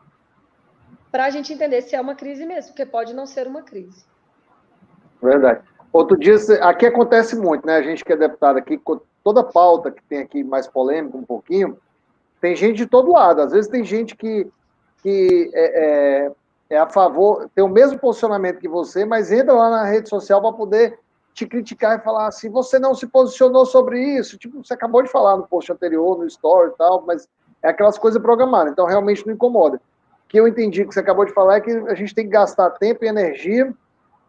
para a gente entender se é uma crise mesmo, porque pode não ser uma crise. Verdade. Outro dia, aqui acontece muito, né? A gente que é deputado aqui, toda pauta que tem aqui mais polêmica um pouquinho, tem gente de todo lado. Às vezes tem gente que é a favor, tem o mesmo posicionamento que você, mas entra lá na rede social para poder te criticar e falar assim, você não se posicionou sobre isso. Tipo, você acabou de falar no post anterior, no story e tal, mas é aquelas coisas programadas, então realmente não incomoda. O que eu entendi que você acabou de falar é que a gente tem que gastar tempo e energia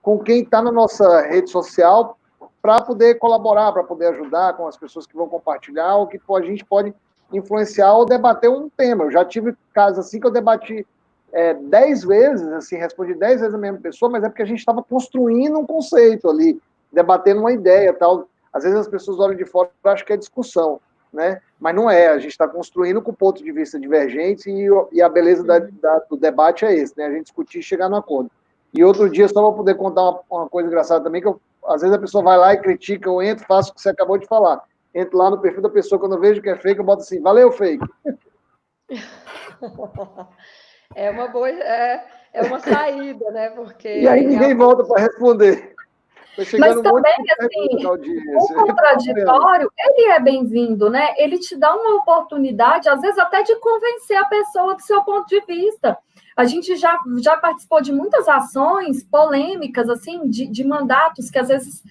com quem está na nossa rede social para poder colaborar, para poder ajudar com as pessoas que vão compartilhar, ou que a gente pode influenciar ou debater um tema. Eu já tive casos assim que eu debati 10 vezes, assim, respondi 10 vezes a mesma pessoa, mas é porque a gente estava construindo um conceito ali, debatendo uma ideia tal. Às vezes as pessoas olham de fora e acham que é discussão, né? Mas não é, a gente está construindo com pontos de vista divergentes e a beleza do debate é esse, né? A gente discutir e chegar no acordo. E outro dia, só para poder contar uma coisa engraçada também, que às vezes a pessoa vai lá e critica, eu entro, faço o que você acabou de falar. Entro lá no perfil da pessoa, quando eu vejo que é fake, eu boto assim, valeu, fake. É uma boa, uma saída, né? Porque e aí ninguém volta para responder. Mas também, assim, o contraditório, ele é bem-vindo, né? Ele te dá uma oportunidade, às vezes até de convencer a pessoa do seu ponto de vista. A gente já participou de muitas ações polêmicas, assim, de mandatos, que às vezes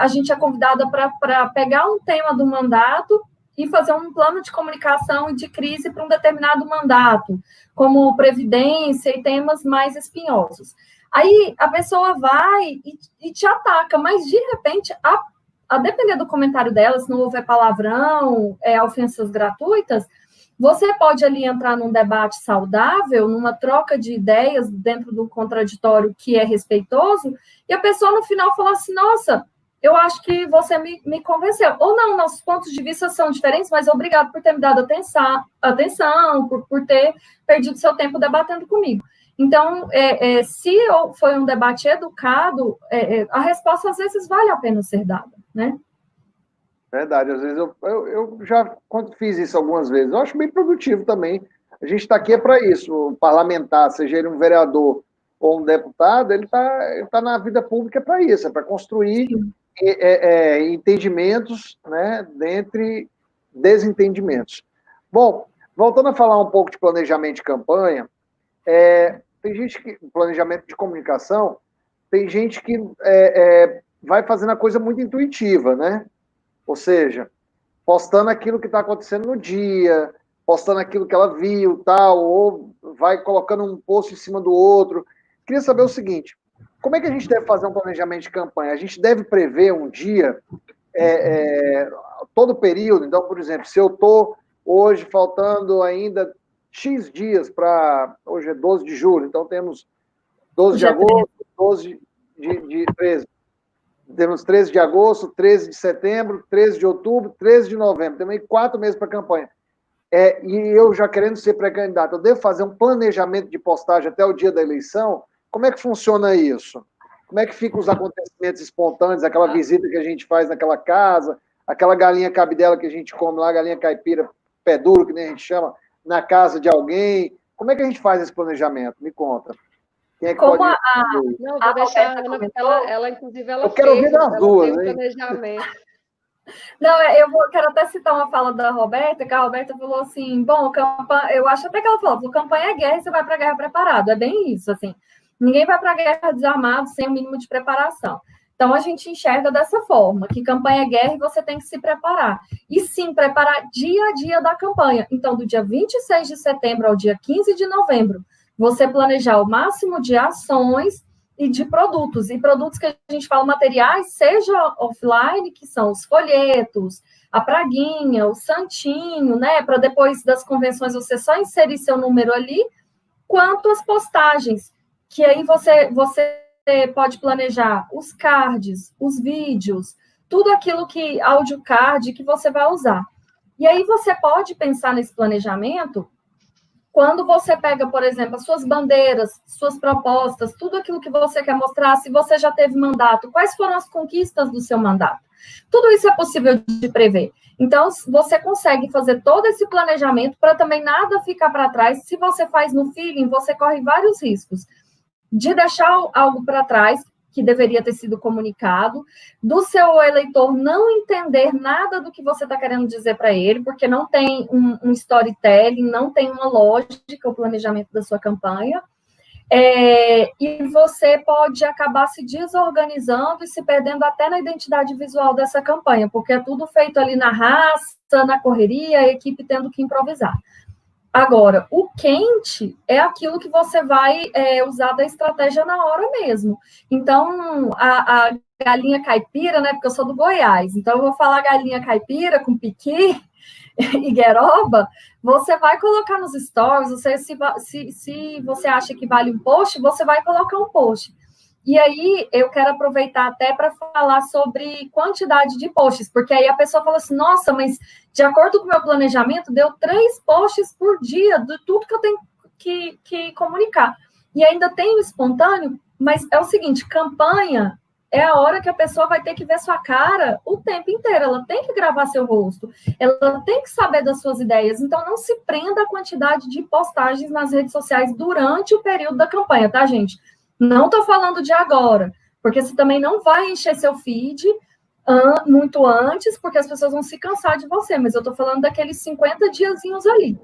a gente é convidada para pegar um tema do mandato e fazer um plano de comunicação e de crise para um determinado mandato, como previdência e temas mais espinhosos. Aí a pessoa vai e te ataca, mas de repente, a depender do comentário dela, se não houver palavrão, ofensas gratuitas, você pode ali entrar num debate saudável, numa troca de ideias dentro do contraditório que é respeitoso, e a pessoa no final fala assim, nossa, eu acho que você me convenceu. Ou não, nossos pontos de vista são diferentes, mas obrigado por ter me dado atenção por ter perdido seu tempo debatendo comigo. Então, se foi um debate educado, a resposta às vezes vale a pena ser dada, né? Verdade, às vezes eu já fiz isso algumas vezes, eu acho bem produtivo também. A gente está aqui para isso, o parlamentar, seja ele um vereador ou um deputado, ele tá na vida pública para isso, é para construir entendimentos, né, dentre desentendimentos. Bom, voltando a falar um pouco de planejamento de campanha, tem gente que, planejamento de comunicação, tem gente que vai fazendo a coisa muito intuitiva, né? Ou seja, postando aquilo que está acontecendo no dia, postando aquilo que ela viu, tal, ou vai colocando um post em cima do outro. Queria saber o seguinte, como é que a gente deve fazer um planejamento de campanha? A gente deve prever um dia, todo período? Então, por exemplo, se eu estou hoje faltando ainda X dias para... Hoje é 12 de julho, então temos 12 de agosto, 12 de 13. Temos 13 de agosto, 13 de setembro, 13 de outubro, 13 de novembro. Temos aí 4 meses para a campanha. E eu já querendo ser pré-candidato, eu devo fazer um planejamento de postagem até o dia da eleição? Como é que funciona isso? Como é que ficam os acontecimentos espontâneos, aquela visita que a gente faz naquela casa, aquela galinha cabidela que a gente come lá, galinha caipira, pé duro, que nem a gente chama, na casa de alguém? Como é que a gente faz esse planejamento? Me conta. Quem é que Como pode... Não, vou deixar a Ana, ela inclusive, ela quero ouvir das duas, tem um planejamento. Não, quero até citar uma fala da Roberta, que a Roberta falou assim, bom, eu acho até que ela falou, campanha é guerra e você vai para a guerra preparado. É bem isso, assim. Ninguém vai para a guerra desarmado sem o mínimo de preparação. Então, a gente enxerga dessa forma, que campanha é guerra e você tem que se preparar. E sim, preparar dia a dia da campanha. Então, do dia 26 de setembro ao dia 15 de novembro, você planejar o máximo de ações e de produtos. E produtos que a gente fala materiais, seja offline, que são os folhetos, a praguinha, o santinho, né? Para depois das convenções você só inserir seu número ali, quanto as postagens, que aí você pode planejar os cards, os vídeos, tudo aquilo que, áudio card, que você vai usar. E aí você pode pensar nesse planejamento quando você pega, por exemplo, as suas bandeiras, suas propostas, tudo aquilo que você quer mostrar, se você já teve mandato, quais foram as conquistas do seu mandato. Tudo isso é possível de prever. Então, você consegue fazer todo esse planejamento para também nada ficar para trás. Se você faz no feeling, você corre vários riscos de deixar algo para trás, que deveria ter sido comunicado, do seu eleitor não entender nada do que você está querendo dizer para ele, porque não tem um storytelling, não tem uma lógica, o planejamento da sua campanha, e você pode acabar se desorganizando e se perdendo até na identidade visual dessa campanha, porque é tudo feito ali na raça, na correria, a equipe tendo que improvisar. Agora, o quente é aquilo que você vai usar da estratégia na hora mesmo. Então, a galinha caipira, né? Porque eu sou do Goiás, então eu vou falar galinha caipira com piqui e gueroba, você vai colocar nos stories, se você acha que vale um post, você vai colocar um post. E aí, eu quero aproveitar até para falar sobre quantidade de posts, porque aí a pessoa fala assim, nossa, mas de acordo com o meu planejamento, deu 3 posts por dia de tudo que eu tenho que comunicar. E ainda tem o espontâneo, mas é o seguinte, campanha é a hora que a pessoa vai ter que ver sua cara o tempo inteiro, ela tem que gravar seu rosto, ela tem que saber das suas ideias, então não se prenda à quantidade de postagens nas redes sociais durante o período da campanha, tá, gente? Não estou falando de agora, porque você também não vai encher seu feed muito antes, porque as pessoas vão se cansar de você, mas eu estou falando daqueles 50 diazinhos ali.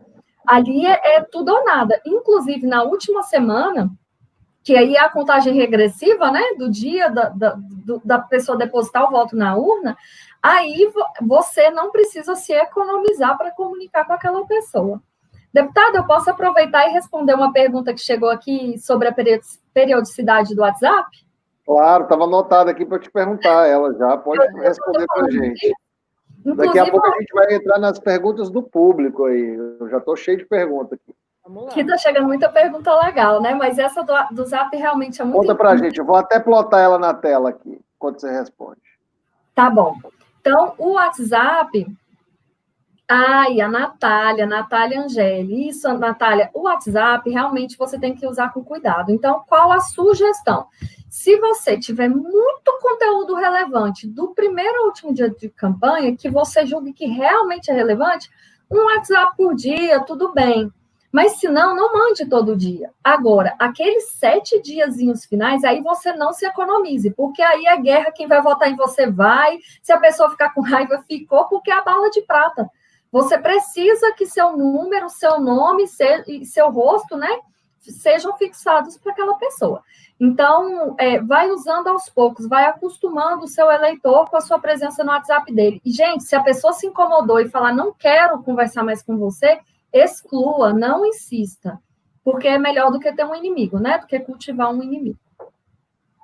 Ali é tudo ou nada. Inclusive, na última semana, que aí é a contagem regressiva, né, do dia da pessoa depositar o voto na urna, aí você não precisa se economizar para comunicar com aquela pessoa. Deputado, eu posso aproveitar e responder uma pergunta que chegou aqui sobre a periodicidade do WhatsApp? Claro, estava anotado aqui para te perguntar ela já. Pode responder para a gente. Daqui a pouco a gente vai entrar nas perguntas do público aí. Eu já estou cheio de perguntas aqui. Vamos lá. Aqui está chegando muita pergunta legal, né? Mas essa do Zap realmente é muito... Conta para a gente. Eu vou até plotar ela na tela aqui, enquanto você responde. Tá bom. Então, o WhatsApp... e a Natália Angeli. Isso, Natália, o WhatsApp realmente você tem que usar com cuidado. Então, qual a sugestão? Se você tiver muito conteúdo relevante do primeiro ao último dia de campanha, que você julgue que realmente é relevante, um WhatsApp por dia, tudo bem. Mas se não, não mande todo dia. Agora, aqueles 7 diazinhos finais, aí você não se economize, porque aí é guerra, quem vai votar em você vai, se a pessoa ficar com raiva, ficou, porque é a bala de prata. Você precisa que seu número, seu nome e seu rosto, né, sejam fixados para aquela pessoa. Então, vai usando aos poucos, vai acostumando o seu eleitor com a sua presença no WhatsApp dele. E, gente, se a pessoa se incomodou e falar, não quero conversar mais com você, exclua, não insista, porque é melhor do que ter um inimigo, né, do que cultivar um inimigo.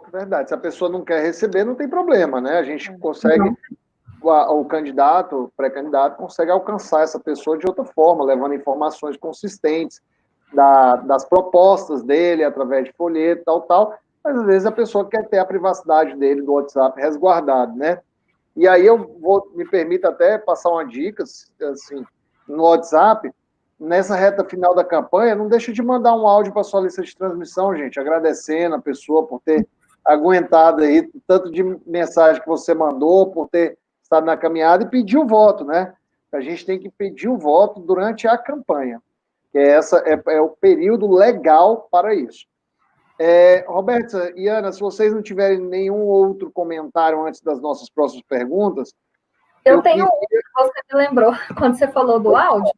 Verdade, se a pessoa não quer receber, não tem problema, né, a gente consegue... O candidato, o pré-candidato, consegue alcançar essa pessoa de outra forma, levando informações consistentes das propostas dele, através de folheto, tal, mas às vezes a pessoa quer ter a privacidade dele do WhatsApp resguardado, né? E aí me permito até passar uma dica, assim, no WhatsApp, nessa reta final da campanha, não deixa de mandar um áudio para sua lista de transmissão, gente, agradecendo a pessoa por ter aguentado aí, tanto de mensagem que você mandou, por ter estado na caminhada e pedir o voto, né? A gente tem que pedir o voto durante a campanha, que é o período legal para isso. Roberta e Ana, se vocês não tiverem nenhum outro comentário antes das nossas próximas perguntas... Eu tenho um que você me lembrou, quando você falou do áudio,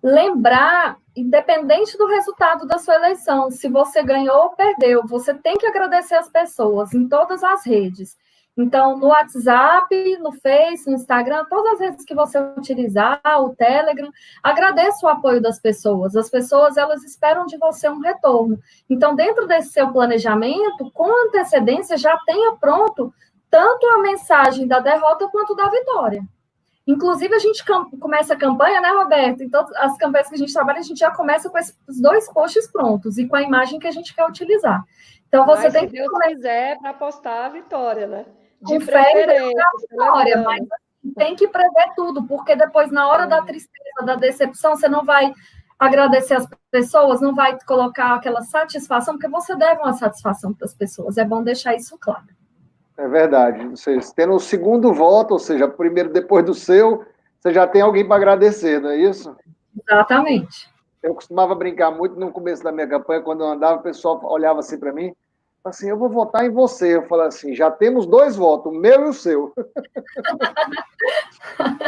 lembrar, independente do resultado da sua eleição, se você ganhou ou perdeu, você tem que agradecer as pessoas em todas as redes. Então, no WhatsApp, no Face, no Instagram, todas as redes que você utilizar, o Telegram, agradeça o apoio das pessoas. As pessoas, elas esperam de você um retorno. Então, dentro desse seu planejamento, com antecedência, já tenha pronto tanto a mensagem da derrota quanto da vitória. Inclusive, a gente começa a campanha, né, Roberto? Em todas as campanhas que a gente trabalha, a gente já começa com esses 2 posts prontos e com a imagem que a gente quer utilizar. Então, você tem que... Se Deus quiser, para postar a vitória, né? De preferência. Vitória, mas tem que prever tudo, porque depois, na hora da tristeza, da decepção, você não vai agradecer as pessoas, não vai colocar aquela satisfação, porque você deve uma satisfação para as pessoas. É bom deixar isso claro. É verdade. Vocês tendo o segundo voto, ou seja, primeiro depois do seu, você já tem alguém para agradecer, não é isso? Exatamente. Eu costumava brincar muito no começo da minha campanha, quando eu andava, o pessoal olhava assim para mim, assim, eu vou votar em você. Eu falei assim, já temos 2 votos, o meu e o seu.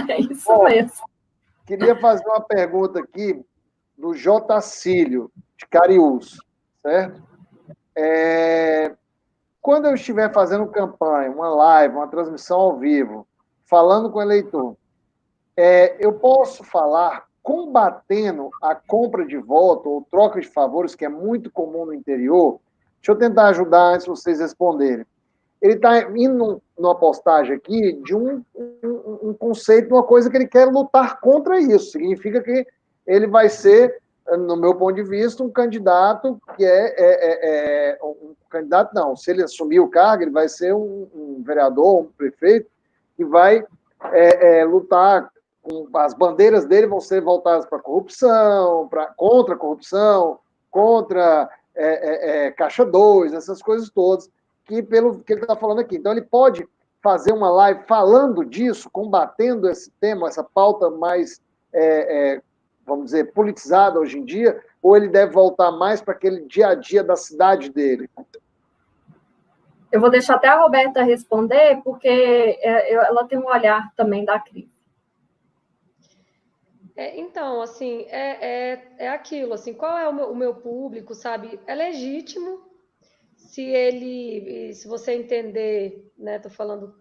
É isso mesmo. Queria fazer uma pergunta aqui do Jotacílio, de Cariús, certo? Quando eu estiver fazendo campanha, uma live, uma transmissão ao vivo, falando com o eleitor, eu posso falar combatendo a compra de voto ou troca de favores, que é muito comum no interior? Deixa eu tentar ajudar antes de vocês responderem. Ele está indo numa postagem aqui de um conceito, uma coisa que ele quer lutar contra isso. Significa que ele vai ser, no meu ponto de vista, um candidato que um candidato não. Se ele assumir o cargo, ele vai ser um vereador, um prefeito, que vai lutar. As bandeiras dele vão ser voltadas para a corrupção, contra a corrupção, contra Caixa 2, essas coisas todas, que pelo que ele está falando aqui. Então, ele pode fazer uma live falando disso, combatendo esse tema, essa pauta mais, vamos dizer, politizada hoje em dia, ou ele deve voltar mais para aquele dia a dia da cidade dele? Eu vou deixar até a Roberta responder, porque ela tem um olhar também da crise. Então, assim, é aquilo, assim, qual é o meu público, sabe? É legítimo se você entender, né, tô falando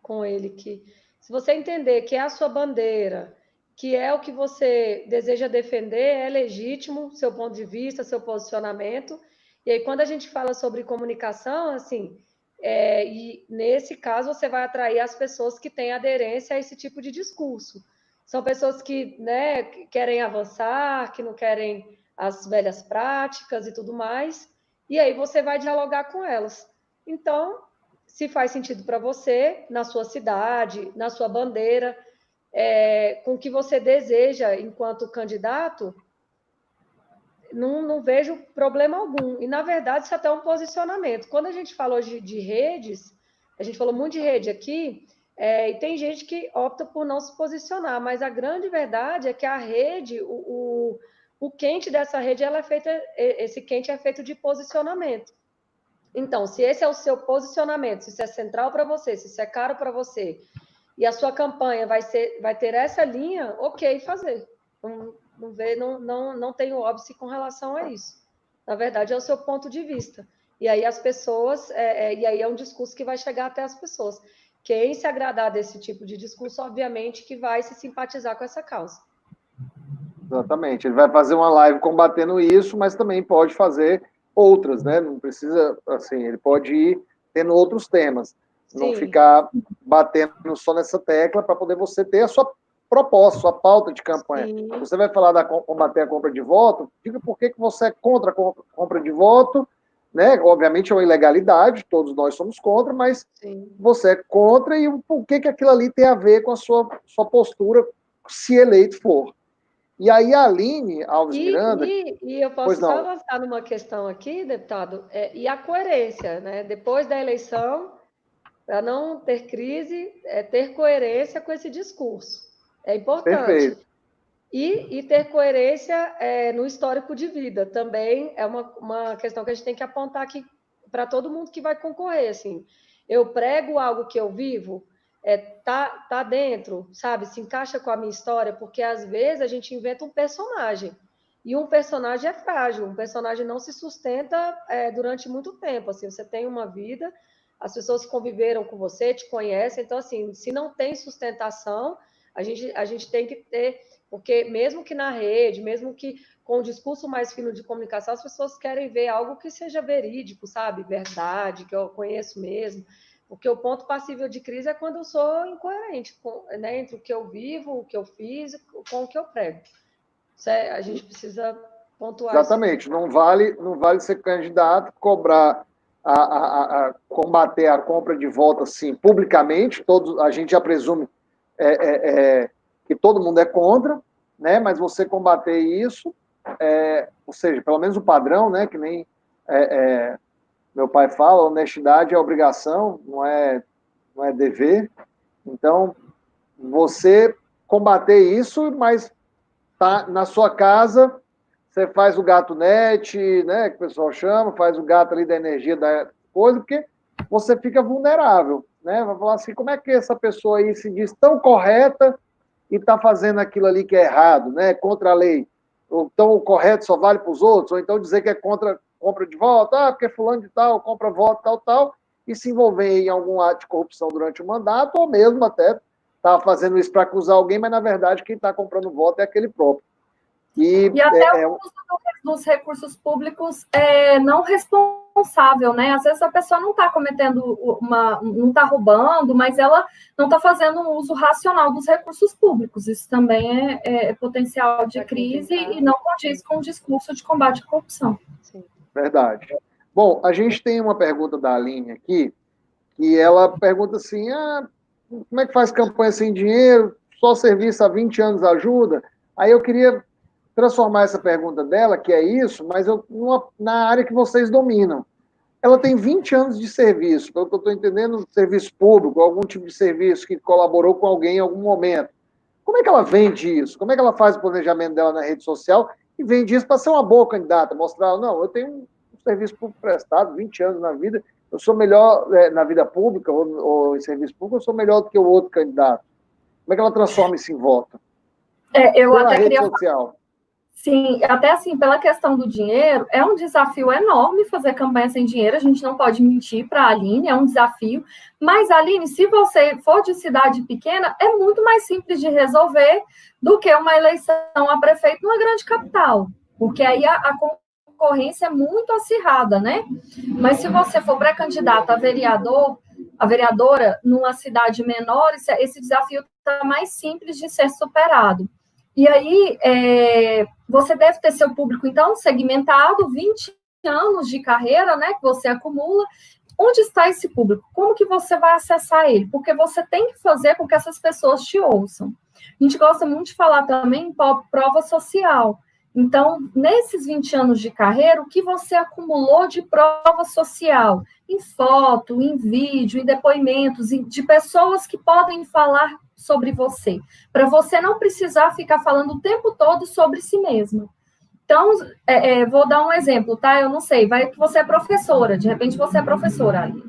com ele que se você entender que é a sua bandeira, que é o que você deseja defender, é legítimo seu ponto de vista, seu posicionamento. E aí, quando a gente fala sobre comunicação, assim, e nesse caso você vai atrair as pessoas que têm aderência a esse tipo de discurso. São pessoas que, né, querem avançar, que não querem as velhas práticas e tudo mais, e aí você vai dialogar com elas. Então, se faz sentido para você, na sua cidade, na sua bandeira, com o que você deseja enquanto candidato, não vejo problema algum. E, na verdade, isso é até um posicionamento. Quando a gente falou de redes, a gente falou muito de rede aqui, e tem gente que opta por não se posicionar, mas a grande verdade é que a rede, o quente dessa rede, esse quente é feito de posicionamento. Então, se esse é o seu posicionamento, se isso é central para você, se isso é caro para você, e a sua campanha vai ter essa linha, ok, fazer. Não tenho óbice com relação a isso. Na verdade, é o seu ponto de vista. E aí as pessoas, e aí é um discurso que vai chegar até as pessoas. Quem se agradar desse tipo de discurso, obviamente, que vai se simpatizar com essa causa. Exatamente. Ele vai fazer uma live combatendo isso, mas também pode fazer outras, né? Não precisa, assim, ele pode ir tendo outros temas. Sim. Não ficar batendo só nessa tecla para poder você ter a sua proposta, sua pauta de campanha. Sim. Você vai falar da combater a compra de voto, diga por que você é contra a compra de voto, né? Obviamente é uma ilegalidade, todos nós somos contra, mas sim, você é contra e por que aquilo ali tem a ver com a sua postura, se eleito for. E aí a Aline Alves Miranda... E eu posso só avançar numa questão aqui, deputado, e a coerência, né? Depois da eleição, para não ter crise, ter coerência com esse discurso. É importante. Perfeito. E ter coerência no histórico de vida também é uma questão que a gente tem que apontar aqui para todo mundo que vai concorrer. Assim, eu prego algo que eu vivo, tá dentro, sabe? Se encaixa com a minha história, porque às vezes a gente inventa um personagem. E um personagem é frágil, um personagem não se sustenta durante muito tempo. Assim, você tem uma vida, as pessoas conviveram com você, te conhecem, então, assim, se não tem sustentação, a gente tem que ter, porque mesmo que na rede, mesmo que com o discurso mais fino de comunicação, as pessoas querem ver algo que seja verídico, sabe? Verdade, que eu conheço mesmo. Porque o ponto passível de crise é quando eu sou incoerente, né, entre o que eu vivo, o que eu fiz, com o que eu prego. A gente precisa pontuar. Exatamente. Isso. Não vale ser candidato, cobrar, combater a compra de voto assim, publicamente. A gente já presume que todo mundo é contra, né? Mas você combater isso, ou seja, pelo menos o padrão, né? Que nem meu pai fala, honestidade é obrigação, não é dever. Então, você combater isso, mas tá na sua casa, você faz o gato net, né, que o pessoal chama, faz o gato ali da energia da coisa, porque você fica vulnerável, né? Vai falar assim, como é que essa pessoa aí se diz tão correta e está fazendo aquilo ali que é errado, né? Contra a lei. Ou então o correto só vale para os outros, ou então dizer que é contra compra de voto, porque fulano de tal compra voto, tal, e se envolver em algum ato de corrupção durante o mandato, ou mesmo até tá fazendo isso para acusar alguém, mas na verdade quem está comprando voto é aquele próprio. E até o uso dos recursos públicos não responsável, né? Às vezes a pessoa não está cometendo não está roubando, mas ela não está fazendo um uso racional dos recursos públicos. Isso também é potencial de crise e não condiz com o discurso de combate à corrupção. Sim. Verdade. Bom, a gente tem uma pergunta da Aline aqui, que ela pergunta assim, como é que faz campanha sem dinheiro? Só serviço há 20 anos ajuda? Aí eu queria transformar essa pergunta dela, que é isso, mas na área que vocês dominam. Ela tem 20 anos de serviço, pelo que eu estou entendendo, serviço público, algum tipo de serviço que colaborou com alguém em algum momento. Como é que ela vende isso? Como é que ela faz o planejamento dela na rede social e vende isso para ser uma boa candidata? Mostrar, não, eu tenho um serviço público prestado, 20 anos na vida, eu sou melhor na vida pública ou em serviço público, eu sou melhor do que o outro candidato. Como é que ela transforma isso em voto? Eu pela até rede queria... social. Sim, até assim, pela questão do dinheiro, é um desafio enorme fazer campanha sem dinheiro, a gente não pode mentir para a Aline, é um desafio, mas, Aline, se você for de cidade pequena, é muito mais simples de resolver do que uma eleição a prefeito numa grande capital, porque aí a concorrência é muito acirrada, né? Mas se você for pré-candidata a vereadora, numa cidade menor, esse desafio está mais simples de ser superado. E aí, você deve ter seu público, então, segmentado, 20 anos de carreira, né, que você acumula. Onde está esse público? Como que você vai acessar ele? Porque você tem que fazer com que essas pessoas te ouçam. A gente gosta muito de falar também em prova social. Então, nesses 20 anos de carreira, o que você acumulou de prova social? Em foto, em vídeo, em depoimentos, de pessoas que podem falar sobre você, para você não precisar ficar falando o tempo todo sobre si mesmo. Então, vou dar um exemplo, tá? Eu não sei, vai que você é professora, de repente você é professora ali.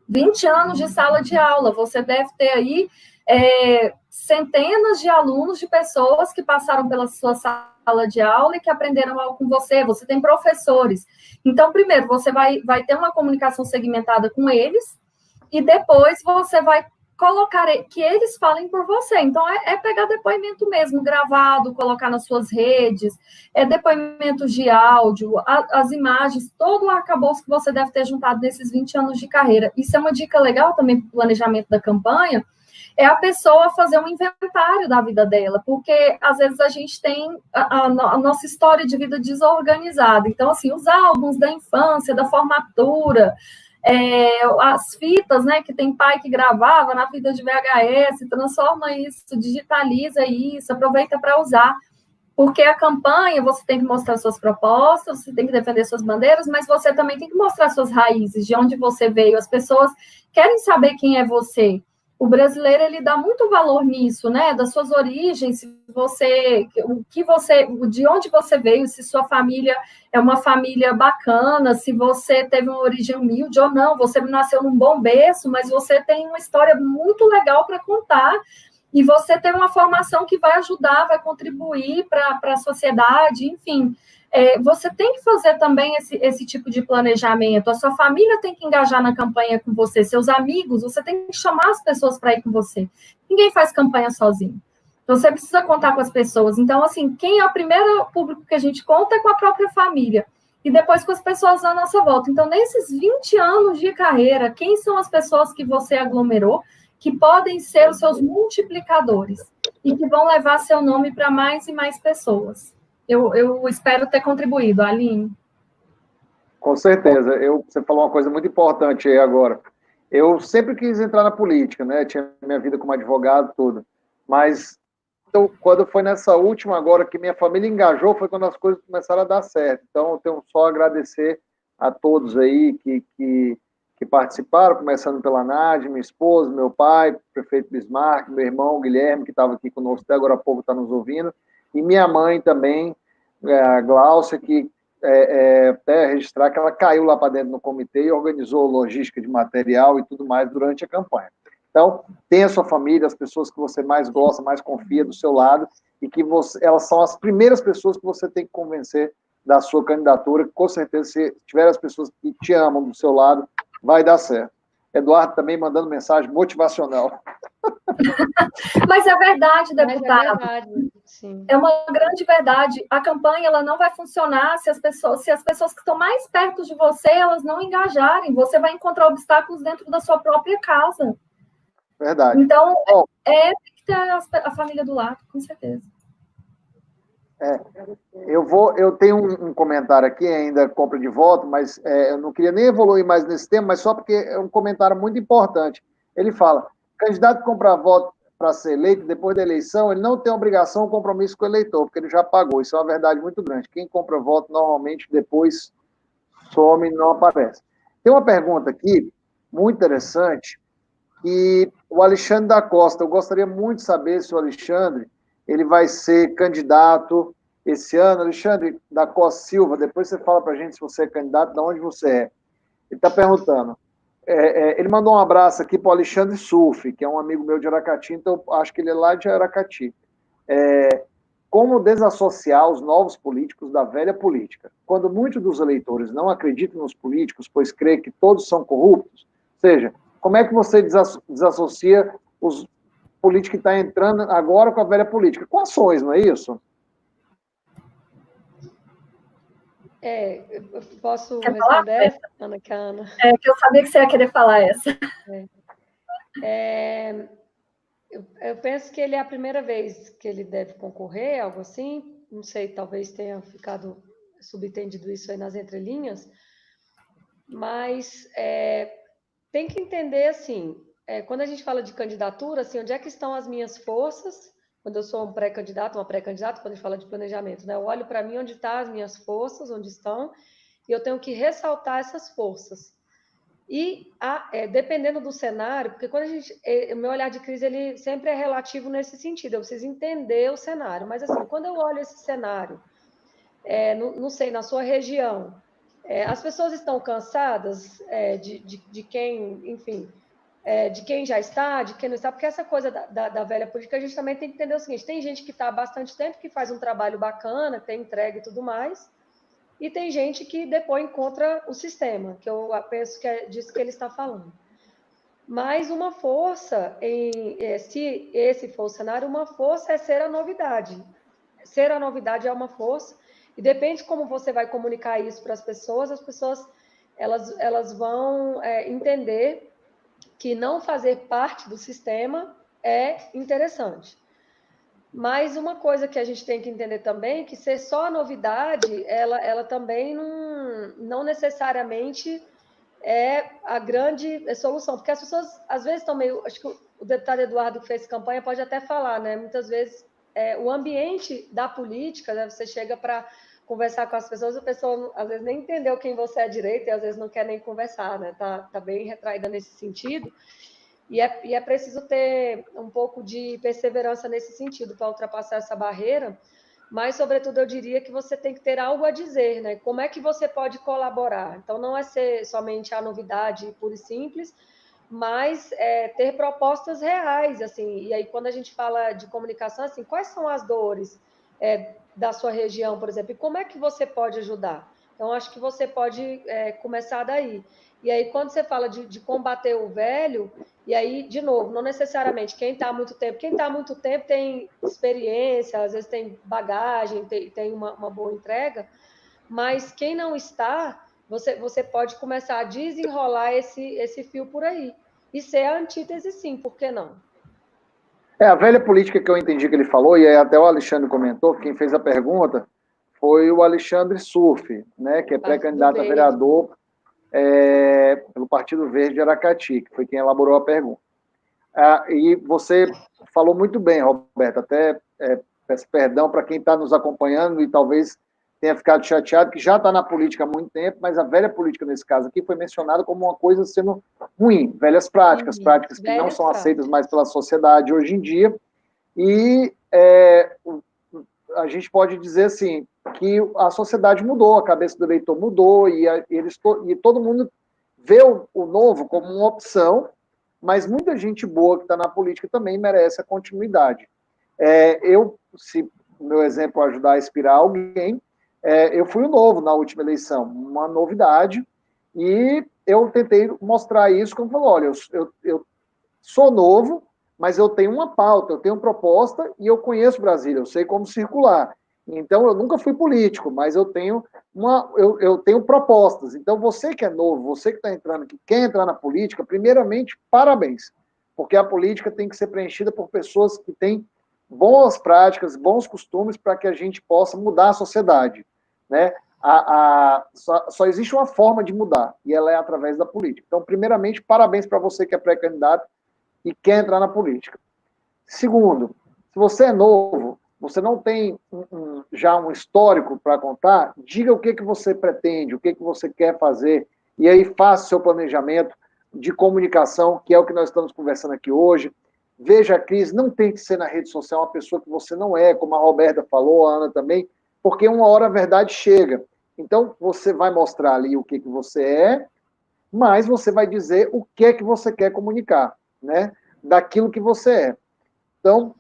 20 anos de sala de aula, você deve ter aí centenas de alunos, de pessoas que passaram pela sua sala de aula e que aprenderam algo com você, você tem professores. Então, primeiro, você vai ter uma comunicação segmentada com eles, e depois você vai colocar que eles falem por você. Então, pegar depoimento mesmo, gravado, colocar nas suas redes, depoimentos de áudio, as imagens, todo o arcabouço que você deve ter juntado nesses 20 anos de carreira. Isso é uma dica legal também para o planejamento da campanha, é a pessoa fazer um inventário da vida dela, porque às vezes a gente tem a nossa história de vida desorganizada. Então, assim, os álbuns da infância, da formatura, as fitas, né, que tem pai que gravava na fita de VHS, transforma isso, digitaliza isso, aproveita para usar, porque a campanha, você tem que mostrar suas propostas, você tem que defender suas bandeiras, mas você também tem que mostrar suas raízes, de onde você veio. As pessoas querem saber quem é você. O brasileiro, ele dá muito valor nisso, né? Das suas origens, de onde você veio, se sua família é uma família bacana, se você teve uma origem humilde ou não, você nasceu num bom berço, mas você tem uma história muito legal para contar, e você tem uma formação que vai ajudar, vai contribuir para a sociedade, enfim. Você tem que fazer também esse tipo de planejamento. A sua família tem que engajar na campanha com você, seus amigos, você tem que chamar as pessoas para ir com você. Ninguém faz campanha sozinho. Então, você precisa contar com as pessoas. Então, assim, quem é o primeiro público que a gente conta é com a própria família. e depois com as pessoas à nossa volta. Então, nesses 20 anos de carreira, quem são as pessoas que você aglomerou, que podem ser os seus multiplicadores e que vão levar seu nome para mais e mais pessoas? Eu espero ter contribuído, Aline. Com certeza. Você falou uma coisa muito importante aí agora. Eu sempre quis entrar na política, né? Tinha minha vida como advogado, tudo. Mas quando foi nessa última agora que minha família engajou, foi quando as coisas começaram a dar certo. Então, eu tenho só a agradecer a todos aí que participaram, começando pela Nádia, minha esposa, meu pai, o prefeito Bismarck, meu irmão Guilherme, que estava aqui conosco até agora há pouco, está nos ouvindo, e minha mãe também, a Gláucia, que até registrar que ela caiu lá para dentro no comitê e organizou logística de material e tudo mais durante a campanha. Então, tenha a sua família, as pessoas que você mais gosta, mais confia do seu lado, e que elas são as primeiras pessoas que você tem que convencer da sua candidatura, que com certeza, se tiver as pessoas que te amam do seu lado, vai dar certo. Eduardo também mandando mensagem motivacional. Mas é verdade, deputado. É verdade, sim. É uma grande verdade. A campanha ela não vai funcionar se as pessoas que estão mais perto de você, elas não engajarem. Você vai encontrar obstáculos dentro da sua própria casa. Verdade. Então, tem que ter a família do lado, com certeza. Eu tenho um comentário aqui, ainda compra de voto, mas eu não queria nem evoluir mais nesse tema, mas só porque é um comentário muito importante. Ele fala, candidato que compra voto para ser eleito, depois da eleição, ele não tem obrigação ou compromisso com o eleitor, porque ele já pagou. Isso é uma verdade muito grande. Quem compra voto, normalmente, depois some e não aparece. Tem uma pergunta aqui, muito interessante, que o Alexandre da Costa, eu gostaria muito de saber se o Alexandre ele vai ser candidato esse ano. Alexandre da Costa Silva, depois você fala para a gente se você é candidato, de onde você é. Ele está perguntando. Ele mandou um abraço aqui para o Alexandre Sulfi, que é um amigo meu de Aracati, então acho que ele é lá de Aracati. Como desassociar os novos políticos da velha política? Quando muitos dos eleitores não acreditam nos políticos, pois creem que todos são corruptos, ou seja, como é que você desassocia os políticos que estão entrando agora com a velha política? Com ações, não é isso? Eu posso responder essa, Ana Cana? Que eu sabia que você ia querer falar essa. Eu penso que ele é a primeira vez que ele deve concorrer, algo assim. Não sei, talvez tenha ficado subentendido isso aí nas entrelinhas. Mas tem que entender, assim, quando a gente fala de candidatura, assim, onde é que estão as minhas forças? Quando eu sou um pré-candidato, uma pré-candidata, quando a gente fala de planejamento, né? Eu olho para mim onde estão as minhas forças, onde estão, e eu tenho que ressaltar essas forças. E dependendo do cenário, porque quando o meu olhar de crise ele sempre é relativo nesse sentido, eu preciso entender o cenário. Mas assim, quando eu olho esse cenário, não sei, na sua região, as pessoas estão cansadas de quem, enfim, de quem já está, de quem não está, porque essa coisa da velha política a gente também tem que entender o seguinte: tem gente que está há bastante tempo, que faz um trabalho bacana, tem entrega e tudo mais, e tem gente que depõe contra o sistema, que eu penso que é disso que ele está falando. Mas uma força, se esse for o cenário, uma força é ser a novidade. Ser a novidade é uma força, e depende como você vai comunicar isso para as pessoas elas vão entender que não fazer parte do sistema é interessante. Mas uma coisa que a gente tem que entender também é que ser só a novidade, ela também não necessariamente é a grande solução, porque as pessoas às vezes estão meio... Acho que o deputado Eduardo que fez campanha pode até falar, né? Muitas vezes o ambiente da política, né? Você chega para conversar com as pessoas, a pessoa às vezes nem entendeu quem você é direito e às vezes não quer nem conversar, né? Tá bem retraída nesse sentido. E é preciso ter um pouco de perseverança nesse sentido para ultrapassar essa barreira, mas, sobretudo, eu diria que você tem que ter algo a dizer, né? Como é que você pode colaborar? Então, não é ser somente a novidade pura e simples, mas ter propostas reais, assim. E aí, quando a gente fala de comunicação, assim, quais são as dores da sua região, por exemplo, e como é que você pode ajudar? Então, acho que você pode começar daí. E aí, quando você fala de combater o velho, e aí, de novo, não necessariamente quem está há muito tempo tem experiência, às vezes tem bagagem, tem uma boa entrega, mas quem não está, você pode começar a desenrolar esse fio por aí. E ser a antítese, sim, por que não? A velha política que eu entendi que ele falou, e aí até o Alexandre comentou, quem fez a pergunta foi o Alexandre Surf, né, que é pré-candidato a vereador pelo Partido Verde de Aracati, que foi quem elaborou a pergunta. E você falou muito bem, Roberto, até peço perdão para quem está nos acompanhando e talvez tenha ficado chateado, que já está na política há muito tempo, mas a velha política, nesse caso aqui, foi mencionada como uma coisa sendo ruim, velhas práticas, práticas que não são aceitas mais pela sociedade hoje em dia, e a gente pode dizer assim, que a sociedade mudou, a cabeça do eleitor mudou, e todo mundo vê o novo como uma opção, mas muita gente boa que está na política também merece a continuidade. Se o meu exemplo ajudar a inspirar alguém, eu fui o novo na última eleição, uma novidade, e eu tentei mostrar isso, como falou, olha, eu sou novo, mas eu tenho uma pauta, eu tenho uma proposta e eu conheço Brasília, eu sei como circular. Então, eu nunca fui político, mas eu tenho propostas. Então, você que é novo, você que está entrando, que quer entrar na política, primeiramente, parabéns, porque a política tem que ser preenchida por pessoas que têm boas práticas, bons costumes para que a gente possa mudar a sociedade, né? Só existe uma forma de mudar, e ela é através da política. Então, primeiramente, parabéns para você que é pré-candidato e quer entrar na política. Segundo, se você é novo, você não tem já um histórico para contar, diga o que você pretende, o que você quer fazer, e aí faça o seu planejamento de comunicação, que é o que nós estamos conversando aqui hoje. Veja a crise, não tem que ser na rede social uma pessoa que você não é, como a Roberta falou, a Ana também, porque uma hora a verdade chega. Então, você vai mostrar ali o que você é, mas você vai dizer o que é que você quer comunicar, né? Daquilo que você é. Então,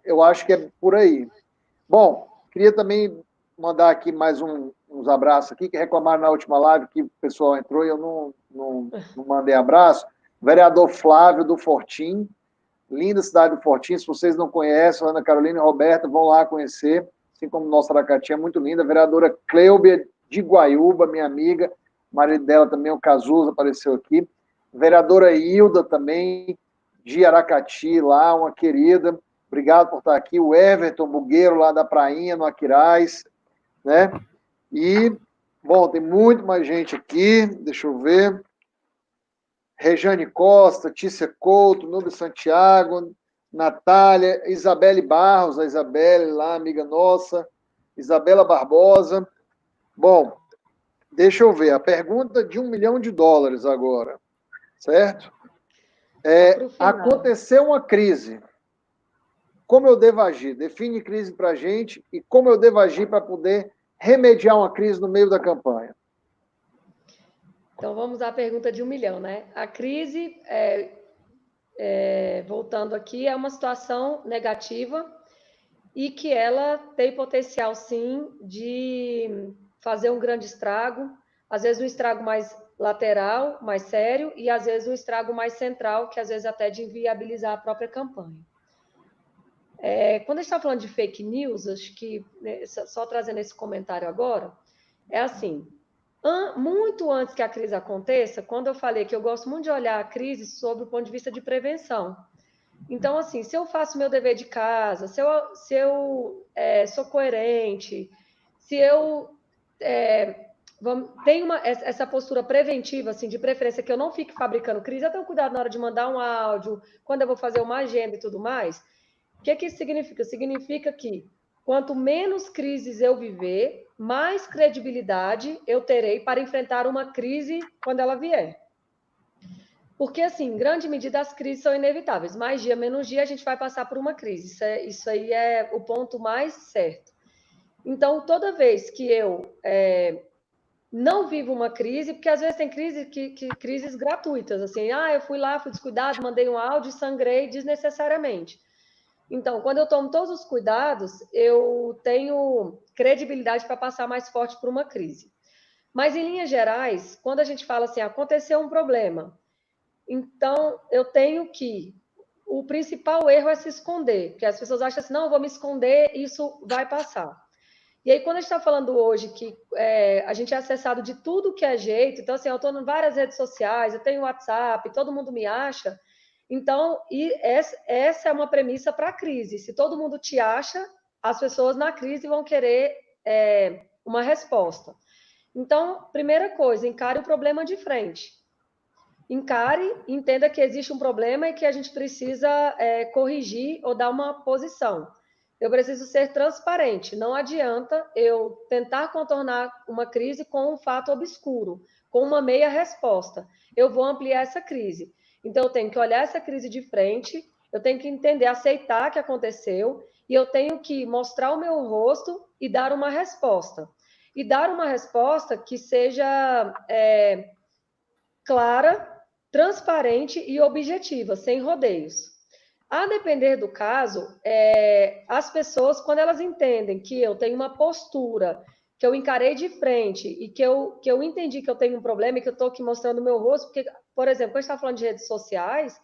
eu acho que é por aí. Bom, queria também mandar aqui mais uns abraços aqui, que reclamaram na última live que o pessoal entrou e eu não mandei abraço. Vereador Flávio do Fortim, linda cidade do Fortim, se vocês não conhecem, Ana Carolina e Roberta, vão lá conhecer, assim como nossa Aracati é muito linda. Vereadora Cleubia de Guaiúba, minha amiga, o marido dela também, o Cazuza, apareceu aqui. Vereadora Hilda também, de Aracati, lá, uma querida, obrigado por estar aqui. O Everton Bugueiro, lá da Prainha, no Aquiraz, né? E, bom, tem muito mais gente aqui, deixa eu ver. Rejane Costa, Tícia Couto, Nube Santiago, Natália, Isabelle Barros, a Isabelle lá, amiga nossa, Isabela Barbosa. Bom, deixa eu ver, a pergunta de $1 milhão agora, certo? Aconteceu uma crise, como eu devo agir? Define crise para a gente e como eu devo agir para poder remediar uma crise no meio da campanha. Então, vamos à pergunta de $1 milhão, né? A crise, voltando aqui, é uma situação negativa e que ela tem potencial, sim, de fazer um grande estrago, às vezes um estrago mais lateral, mais sério, e às vezes um estrago mais central, que às vezes até de inviabilizar a própria campanha. Quando a gente está falando de fake news, acho que, né, só trazendo esse comentário agora, é assim, muito antes que a crise aconteça, quando eu falei que eu gosto muito de olhar a crise sob o ponto de vista de prevenção. Então, assim, se eu faço meu dever de casa, se eu sou coerente, se eu tenho essa postura preventiva, assim, de preferência que eu não fique fabricando crise, eu tenho cuidado na hora de mandar um áudio, quando eu vou fazer uma agenda e tudo mais. O que isso significa? Significa que quanto menos crises eu viver, mais credibilidade eu terei para enfrentar uma crise quando ela vier. Porque, assim, em grande medida, as crises são inevitáveis. Mais dia, menos dia, a gente vai passar por uma crise. Isso aí é o ponto mais certo. Então, toda vez que eu não vivo uma crise, porque às vezes tem crises gratuitas, assim, eu fui lá, fui descuidado, mandei um áudio e sangrei desnecessariamente. Então, quando eu tomo todos os cuidados, eu tenho credibilidade para passar mais forte por uma crise. Mas, em linhas gerais, quando a gente fala assim, aconteceu um problema, então eu tenho que... O principal erro é se esconder, porque as pessoas acham assim, não, eu vou me esconder, isso vai passar. E aí, quando a gente está falando hoje que a gente é acessado de tudo que é jeito, então, assim, eu estou em várias redes sociais, eu tenho WhatsApp, todo mundo me acha, então, essa é uma premissa para a crise. Se todo mundo te acha, as pessoas na crise vão querer uma resposta. Então, primeira coisa, encare o problema de frente. Encare, entenda que existe um problema e que a gente precisa corrigir ou dar uma posição. Eu preciso ser transparente. Não adianta eu tentar contornar uma crise com um fato obscuro, com uma meia resposta. Eu vou ampliar essa crise. Então, eu tenho que olhar essa crise de frente, eu tenho que entender, aceitar que aconteceu, e eu tenho que mostrar o meu rosto e dar uma resposta. E dar uma resposta que seja clara, transparente e objetiva, sem rodeios. A depender do caso, as pessoas, quando elas entendem que eu tenho uma postura, que eu encarei de frente e que eu entendi que eu tenho um problema e que eu estou aqui mostrando o meu rosto, porque, por exemplo, quando a gente está falando de redes sociais,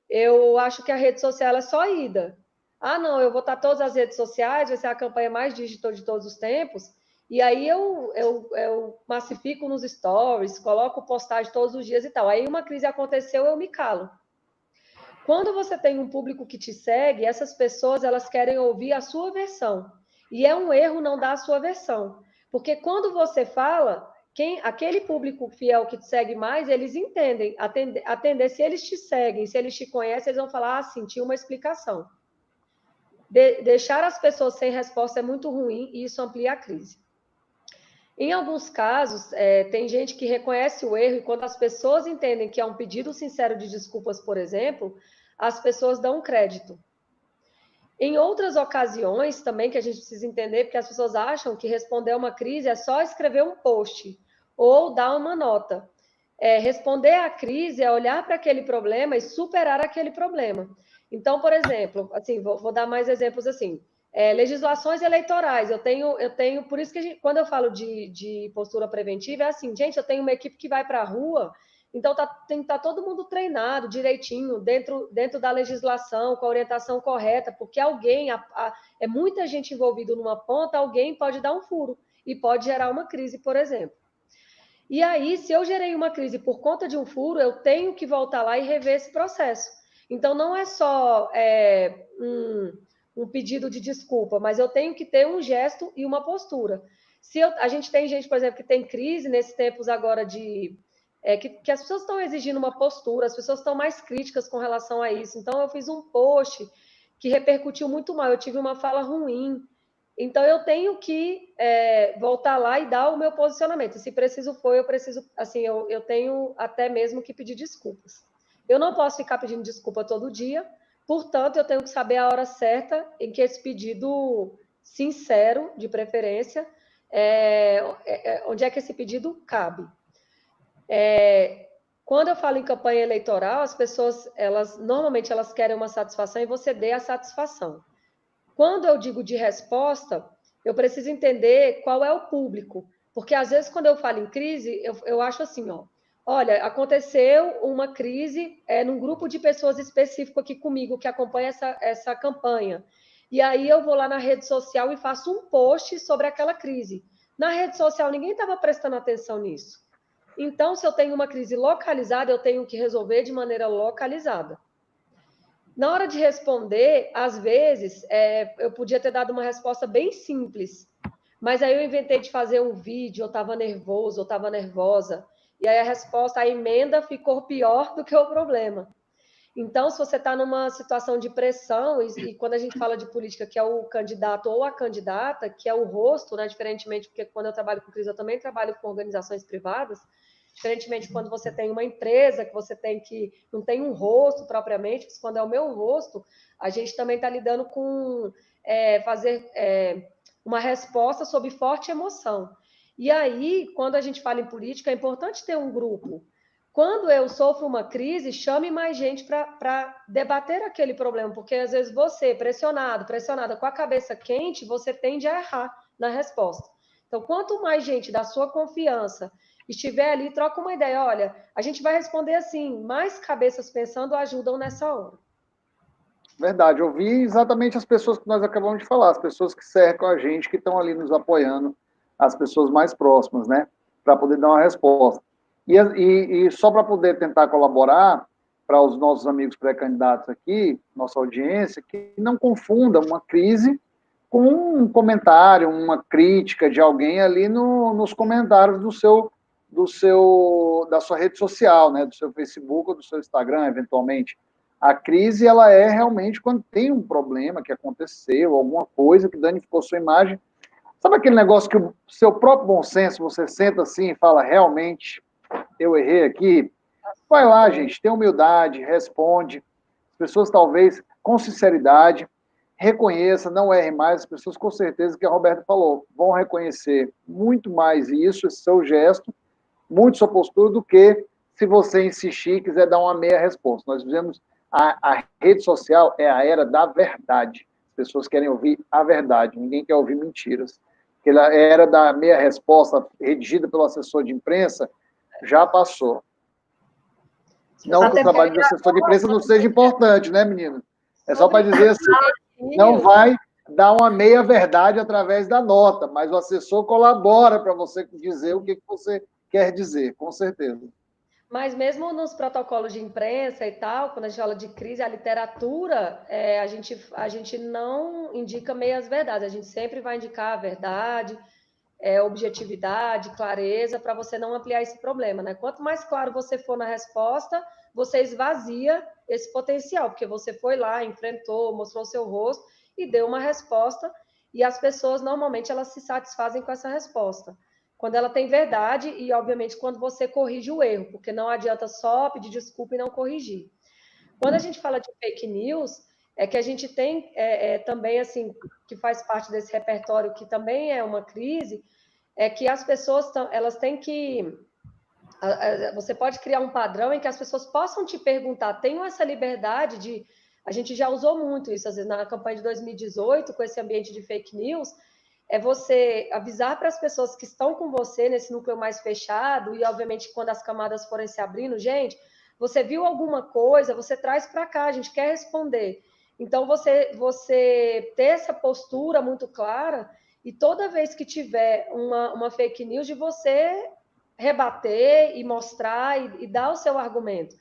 eu acho que a rede social é só ida. Ah, não, eu vou estar todas as redes sociais, vai ser a campanha mais digital de todos os tempos, e aí eu massifico nos stories, coloco postagem todos os dias e tal. Aí uma crise aconteceu, eu me calo. Quando você tem um público que te segue, essas pessoas elas querem ouvir a sua versão. E é um erro não dar a sua versão. Porque quando você fala, aquele público fiel que te segue mais, eles entendem, atender, se eles te seguem, se eles te conhecem, eles vão falar, ah, sim, tinha uma explicação. Deixar as pessoas sem resposta é muito ruim e isso amplia a crise. Em alguns casos, tem gente que reconhece o erro e quando as pessoas entendem que é um pedido sincero de desculpas, por exemplo, as pessoas dão crédito. Em outras ocasiões também que a gente precisa entender, porque as pessoas acham que responder a uma crise é só escrever um post ou dar uma nota. Responder à crise é olhar para aquele problema e superar aquele problema. Então, por exemplo, assim, vou dar mais exemplos assim. Legislações eleitorais, eu tenho, por isso que quando eu falo de postura preventiva, é assim, gente, eu tenho uma equipe que vai para a rua, então tem que estar todo mundo treinado direitinho, dentro da legislação, com a orientação correta, porque alguém, é muita gente envolvida numa ponta, alguém pode dar um furo e pode gerar uma crise, por exemplo. E aí, se eu gerei uma crise por conta de um furo, eu tenho que voltar lá e rever esse processo. Então, não é só um pedido de desculpa, mas eu tenho que ter um gesto e uma postura. A gente tem gente, por exemplo, que tem crise nesses tempos agora que as pessoas estão exigindo uma postura, as pessoas estão mais críticas com relação a isso. Então, eu fiz um post que repercutiu muito mal, eu tive uma fala ruim. Então, eu tenho que voltar lá e dar o meu posicionamento. Se preciso for, eu tenho até mesmo que pedir desculpas. Eu não posso ficar pedindo desculpa todo dia, portanto, eu tenho que saber a hora certa em que esse pedido sincero, de preferência, onde é que esse pedido cabe. Quando eu falo em campanha eleitoral, as pessoas, normalmente elas querem uma satisfação e você dê a satisfação. Quando eu digo de resposta, eu preciso entender qual é o público, porque às vezes quando eu falo em crise, eu acho assim, olha, aconteceu uma crise num grupo de pessoas específico aqui comigo que acompanha essa campanha. E aí eu vou lá na rede social e faço um post sobre aquela crise. Na rede social ninguém estava prestando atenção nisso. Então, se eu tenho uma crise localizada, eu tenho que resolver de maneira localizada. Na hora de responder, às vezes, eu podia ter dado uma resposta bem simples, mas aí eu inventei de fazer um vídeo, eu estava nervoso, eu estava nervosa, e aí a emenda ficou pior do que o problema. Então, se você está numa situação de pressão, e quando a gente fala de política, que é o candidato ou a candidata, que é o rosto, né, diferentemente, porque quando eu trabalho com crise, eu também trabalho com organizações privadas, diferentemente quando você tem uma empresa que você não tem um rosto propriamente, quando é o meu rosto, a gente também está lidando com fazer uma resposta sob forte emoção. E aí, quando a gente fala em política, é importante ter um grupo. Quando eu sofro uma crise, chame mais gente para debater aquele problema, porque às vezes você, pressionada, com a cabeça quente, você tende a errar na resposta. Então, quanto mais gente da sua confiança estiver ali, troca uma ideia. Olha, a gente vai responder assim, mais cabeças pensando ajudam nessa hora. Verdade, eu vi exatamente as pessoas que nós acabamos de falar, as pessoas que cercam a gente, que estão ali nos apoiando, as pessoas mais próximas, né, para poder dar uma resposta. E só para poder tentar colaborar para os nossos amigos pré-candidatos aqui, nossa audiência, que não confunda uma crise com um comentário, uma crítica de alguém ali nos comentários da sua rede social, né, do seu Facebook ou do seu Instagram, eventualmente. A crise, ela é realmente quando tem um problema que aconteceu, alguma coisa que danificou sua imagem. Sabe aquele negócio que o seu próprio bom senso, você senta assim e fala, realmente, eu errei aqui? Vai lá, gente, tem humildade, responde. As pessoas, talvez, com sinceridade, reconheça, não erre mais. As pessoas, com certeza, que a Roberta falou, vão reconhecer muito mais isso, esse seu gesto, muito sua postura, do que se você insistir e quiser dar uma meia resposta. Nós fizemos... A rede social é a era da verdade. As pessoas querem ouvir a verdade, ninguém quer ouvir mentiras. Aquela era da meia resposta redigida pelo assessor de imprensa já passou. Não que o trabalho do assessor de imprensa não seja importante, né, menino? É só para dizer assim, não vai dar uma meia verdade através da nota, mas o assessor colabora para você dizer o que você quer dizer, com certeza. Mas mesmo nos protocolos de imprensa e tal, quando a gente fala de crise, a literatura, a gente não indica meias verdades, a gente sempre vai indicar a verdade, objetividade, clareza, para você não ampliar esse problema, né? Quanto mais claro você for na resposta, você esvazia esse potencial, porque você foi lá, enfrentou, mostrou seu rosto e deu uma resposta, e as pessoas, normalmente, elas se satisfazem com essa resposta. Quando ela tem verdade e, obviamente, quando você corrige o erro, porque não adianta só pedir desculpa e não corrigir. Quando a gente fala de fake news, é que a gente tem também, assim, que faz parte desse repertório, que também é uma crise, é que as pessoas, elas têm que... Você pode criar um padrão em que as pessoas possam te perguntar, tenho essa liberdade de... A gente já usou muito isso, às vezes, na campanha de 2018, com esse ambiente de fake news, é você avisar para as pessoas que estão com você nesse núcleo mais fechado, e obviamente quando as camadas forem se abrindo, gente, você viu alguma coisa, você traz para cá, a gente quer responder. Então, você ter essa postura muito clara, e toda vez que tiver uma fake news, de você rebater e mostrar e dar o seu argumento.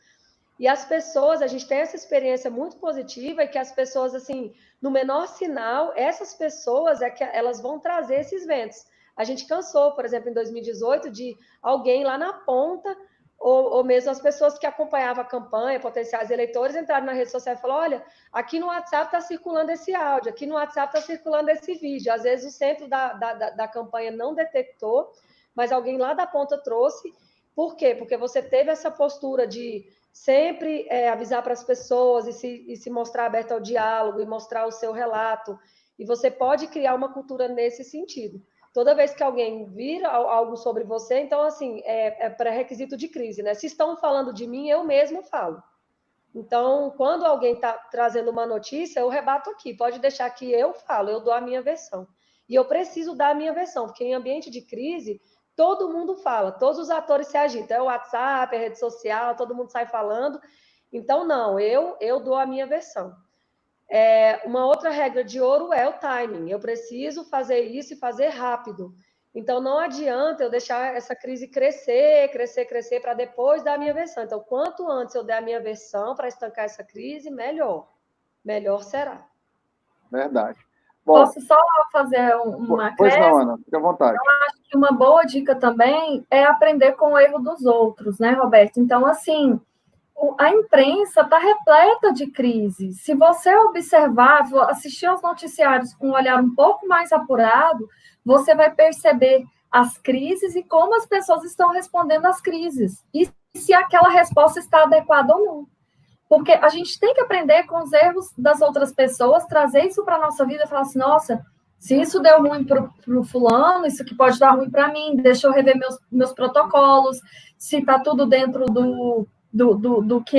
E as pessoas, a gente tem essa experiência muito positiva, e que as pessoas, assim, no menor sinal, essas pessoas é que elas vão trazer esses ventos. A gente cansou, por exemplo, em 2018, de alguém lá na ponta, ou mesmo as pessoas que acompanhavam a campanha, potenciais eleitores, entraram na rede social e falaram, olha, aqui no WhatsApp está circulando esse áudio, aqui no WhatsApp está circulando esse vídeo. Às vezes o centro da campanha não detectou, mas alguém lá da ponta trouxe. Por quê? Porque você teve essa postura de sempre avisar para as pessoas e se mostrar aberto ao diálogo e mostrar o seu relato. E você pode criar uma cultura nesse sentido. Toda vez que alguém vira algo sobre você, então, assim, é pré-requisito de crise, né? Se estão falando de mim, eu mesmo falo. Então, quando alguém está trazendo uma notícia, eu rebato aqui. Pode deixar que eu falo, eu dou a minha versão. E eu preciso dar a minha versão, porque em ambiente de crise... todo mundo fala, todos os atores se agitam, é o WhatsApp, é a rede social, todo mundo sai falando. Então, não, eu dou a minha versão. Uma outra regra de ouro é o timing. Eu preciso fazer isso e fazer rápido. Então, não adianta eu deixar essa crise crescer, para depois dar a minha versão. Então, quanto antes eu der a minha versão para estancar essa crise, melhor. Melhor será. Verdade. Bom, posso só fazer uma Pois não, Ana, fique à vontade. Eu acho que uma boa dica também é aprender com o erro dos outros, né, Roberto? Então, assim, a imprensa está repleta de crise. Se você observar, assistir aos noticiários com um olhar um pouco mais apurado, você vai perceber as crises e como as pessoas estão respondendo às crises. E se aquela resposta está adequada ou não. Porque a gente tem que aprender com os erros das outras pessoas, trazer isso para a nossa vida e falar assim, nossa, se isso deu ruim para o fulano, isso que pode dar ruim para mim, deixa eu rever meus protocolos, se está tudo dentro do que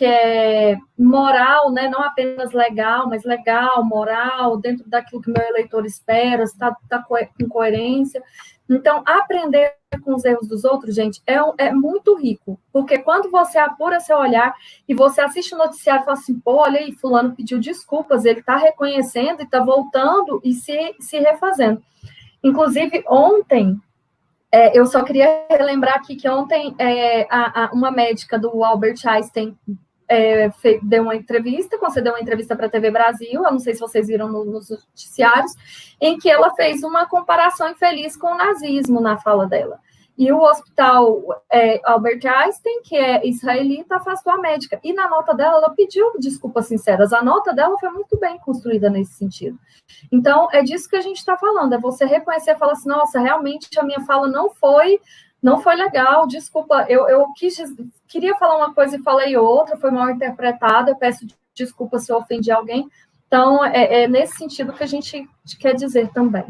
é moral, né? Não apenas legal, mas legal, moral, dentro daquilo que o meu eleitor espera, se está com coerência. Então, aprender com os erros dos outros, gente, é muito rico, porque quando você apura seu olhar e você assiste o noticiário e fala assim, pô, olha aí, fulano pediu desculpas, ele está reconhecendo e está voltando e se refazendo. Inclusive, ontem, eu só queria relembrar aqui que ontem uma médica do Albert Einstein deu uma entrevista, concedeu uma entrevista para a TV Brasil, eu não sei se vocês viram nos noticiários, em que ela fez uma comparação infeliz com o nazismo na fala dela. E o hospital Albert Einstein, que é israelita, afastou a médica. E na nota dela, ela pediu desculpas sinceras. A nota dela foi muito bem construída nesse sentido. Então, é disso que a gente está falando, é você reconhecer e falar assim, nossa, realmente a minha fala não foi legal, desculpa, eu queria falar uma coisa e falei outra, foi mal interpretada, eu peço desculpa se eu ofendi alguém. Então, é nesse sentido que a gente quer dizer também.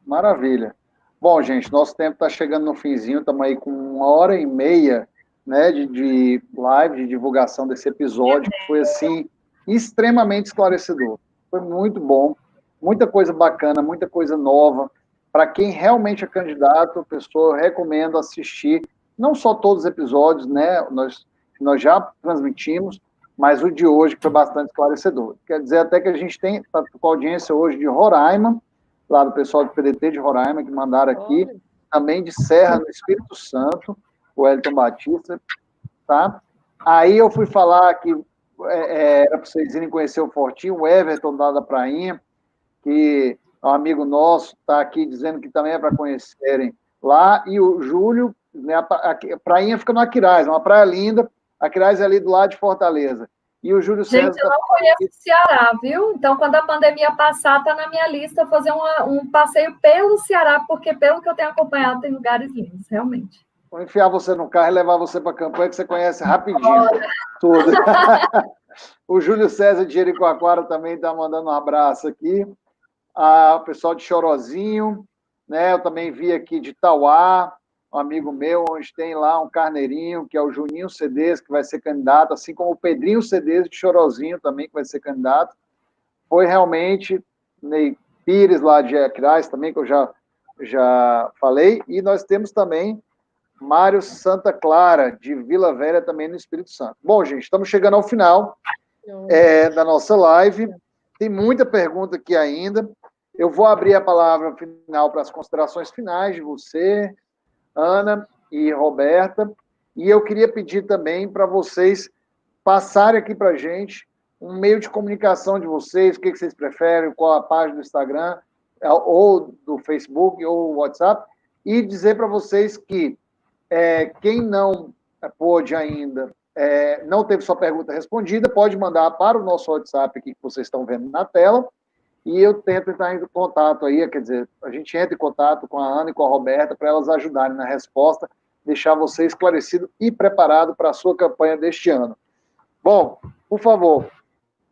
Maravilha. Bom, gente, nosso tempo está chegando no finzinho, estamos aí com 1h30, né, de live, de divulgação desse episódio, que foi, assim, extremamente esclarecedor. Foi muito bom, muita coisa bacana, muita coisa nova. Para quem realmente é candidato, pessoa, eu recomendo assistir, não só todos os episódios, né, nós já transmitimos, mas o de hoje foi bastante esclarecedor. Quer dizer até que a gente tem, com a audiência hoje de Roraima, lá do pessoal do PDT de Roraima, que mandaram aqui, também de Serra, no Espírito Santo, o Elton Batista, tá? Aí eu fui falar que era para vocês irem conhecer o Fortinho, o Everton da Prainha, que é um amigo nosso, está aqui dizendo que também é para conhecerem lá, e o Júlio, né, a Prainha fica no Aquiraz, uma praia linda, Aquiraz é ali do lado de Fortaleza. E o Júlio César... Gente, eu não conheço o Ceará, viu? Então, quando a pandemia passar, está na minha lista fazer um passeio pelo Ceará, porque, pelo que eu tenho acompanhado, tem lugares lindos, realmente. Vou enfiar você no carro e levar você para a campanha, que você conhece rapidinho tudo. O Júlio César de Jericoacoara também está mandando um abraço aqui. O pessoal de Chorozinho, né? Eu também vi aqui de Tauá, um amigo meu, onde tem lá um carneirinho, que é o Juninho Cedês, que vai ser candidato, assim como o Pedrinho Cedês de Chorozinho também, que vai ser candidato. Foi realmente Ney Pires, lá de Aquiraz, também, que eu já falei. E nós temos também Mário Santa Clara, de Vila Velha, também no Espírito Santo. Bom, gente, estamos chegando ao final da nossa live. Tem muita pergunta aqui ainda. Eu vou abrir a palavra final para as considerações finais de você, Ana e Roberta. E eu queria pedir também para vocês passarem aqui para a gente um meio de comunicação de vocês, o que vocês preferem, qual a página do Instagram, ou do Facebook, ou WhatsApp, e dizer para vocês que quem não pôde ainda, não teve sua pergunta respondida, pode mandar para o nosso WhatsApp aqui que vocês estão vendo na tela, e eu tento entrar em contato aí, quer dizer, a gente entra em contato com a Ana e com a Roberta para elas ajudarem na resposta, deixar você esclarecido e preparado para a sua campanha deste ano. Bom, por favor,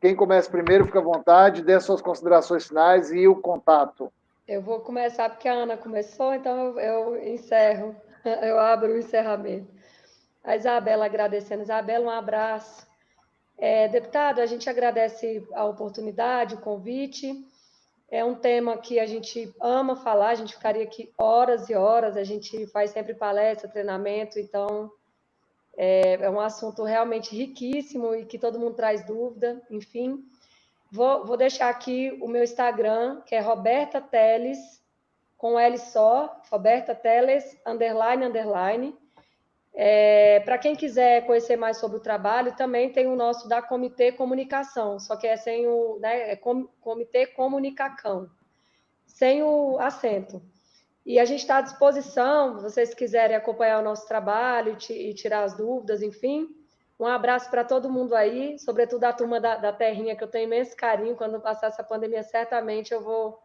quem começa primeiro, fica à vontade, dê suas considerações finais e o contato. Eu vou começar porque a Ana começou, então eu encerro, eu abro o encerramento. A Isabela agradecendo. Isabela, um abraço. Deputado, a gente agradece a oportunidade, o convite. É um tema que a gente ama falar, a gente ficaria aqui horas e horas, a gente faz sempre palestra, treinamento, então é um assunto realmente riquíssimo e que todo mundo traz dúvida, enfim. Vou deixar aqui o meu Instagram, que é Roberta Teles, com L só, Roberta Teles, __. Para quem quiser conhecer mais sobre o trabalho, também tem o nosso da Comitê Comunicação, só que é sem o, né, Comitê Comunicacão, sem o acento. E a gente está à disposição, se vocês quiserem acompanhar o nosso trabalho e tirar as dúvidas, enfim. Um abraço para todo mundo aí, sobretudo a turma da Terrinha, que eu tenho imenso carinho. Quando passar essa pandemia, certamente eu vou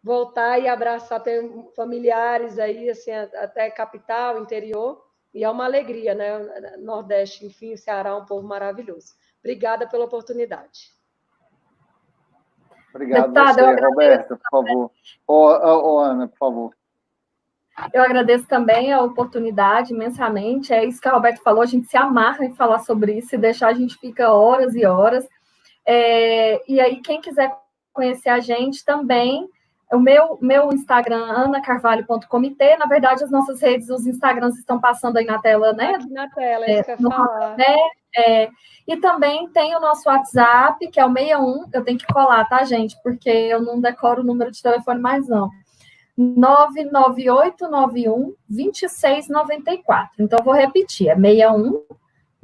voltar e abraçar até familiares aí, assim, até capital, interior. E é uma alegria, né? Nordeste, enfim, o Ceará é um povo maravilhoso. Obrigada pela oportunidade. Obrigado, deputada, você, Roberta, por favor. Ana, por favor. Eu agradeço também a oportunidade imensamente. É isso que a Roberta falou, a gente se amarra em falar sobre isso, e deixar a gente fica horas e horas. E aí, quem quiser conhecer a gente também, o meu Instagram, anacarvalho.comitê. Na verdade, as nossas redes, os Instagrams estão passando aí na tela, né? Aqui na tela, é isso que eu ia falar. E também tem o nosso WhatsApp, que é o 61, eu tenho que colar, tá, gente? Porque eu não decoro o número de telefone mais, não. 99891-2694. Então, eu vou repetir, é 61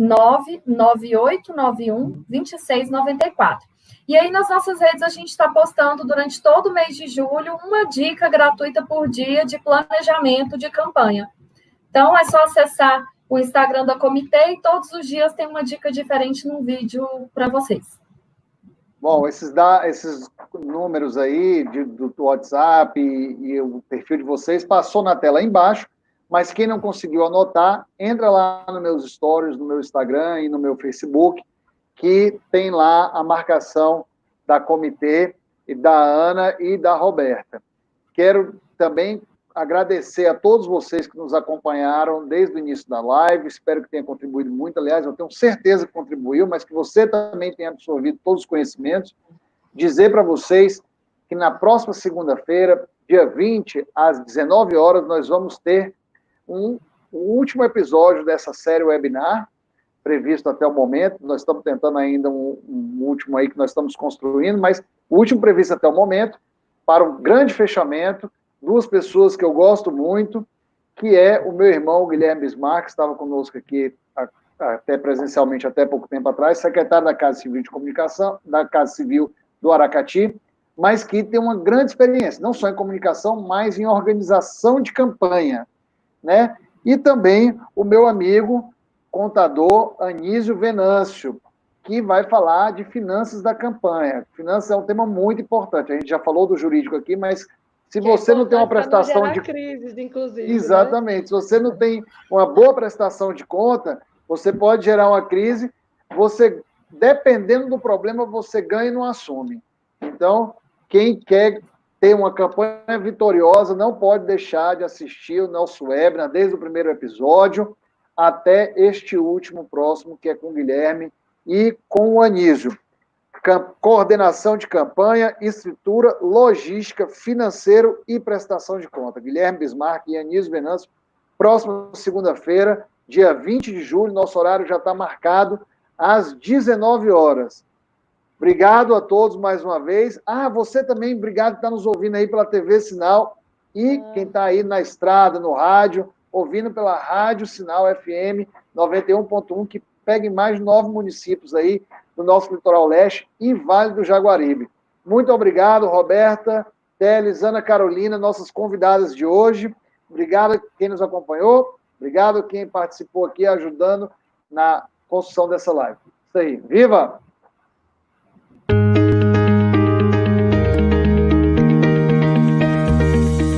99891-2694. E aí, nas nossas redes, a gente está postando durante todo o mês de julho uma dica gratuita por dia de planejamento de campanha. Então, é só acessar o Instagram da Comitê e todos os dias tem uma dica diferente num vídeo para vocês. Bom, esses números aí do WhatsApp e o perfil de vocês passou na tela aí embaixo, mas quem não conseguiu anotar, entra lá nos meus stories, no meu Instagram e no meu Facebook, que tem lá a marcação da Comitê, e da Ana e da Roberta. Quero também agradecer a todos vocês que nos acompanharam desde o início da live, espero que tenha contribuído muito, aliás, eu tenho certeza que contribuiu, mas que você também tenha absorvido todos os conhecimentos. Dizer para vocês que na próxima segunda-feira, dia 20, às 19 horas, nós vamos ter o último episódio dessa série webinar, previsto até o momento. Nós estamos tentando ainda um último aí que nós estamos construindo, mas o último previsto até o momento, para um grande fechamento, duas pessoas que eu gosto muito, que é o meu irmão Guilherme Bismarck, que estava conosco aqui até presencialmente até pouco tempo atrás, secretário da Casa Civil de Comunicação, da Casa Civil do Aracati, mas que tem uma grande experiência, não só em comunicação, mas em organização de campanha, né? E também o meu amigo contador Anísio Venâncio, que vai falar de finanças da campanha. Finanças é um tema muito importante. A gente já falou do jurídico aqui, mas se você não tem uma prestação de crises, inclusive. Exatamente. Né? Se você não tem uma boa prestação de conta, você pode gerar uma crise. Você, dependendo do problema, você ganha e não assume. Então, quem quer ter uma campanha vitoriosa não pode deixar de assistir o nosso webinar desde o primeiro episódio até este último próximo, que é com o Guilherme e com o Anísio. Coordenação de campanha, escritura, logística, financeiro e prestação de conta. Guilherme Bismarck e Anísio Venâncio, próxima segunda-feira, dia 20 de julho, nosso horário já está marcado às 19 horas. Obrigado a todos mais uma vez. Você também, obrigado por estar nos ouvindo aí pela TV Sinal e quem está aí na estrada, no rádio, ouvindo pela Rádio Sinal FM 91.1, que pega em mais de 9 municípios aí do nosso litoral leste e Vale do Jaguaribe. Muito obrigado, Roberta, Teles, Ana Carolina, nossas convidadas de hoje. Obrigado a quem nos acompanhou, obrigado a quem participou aqui ajudando na construção dessa live. Isso aí. Viva!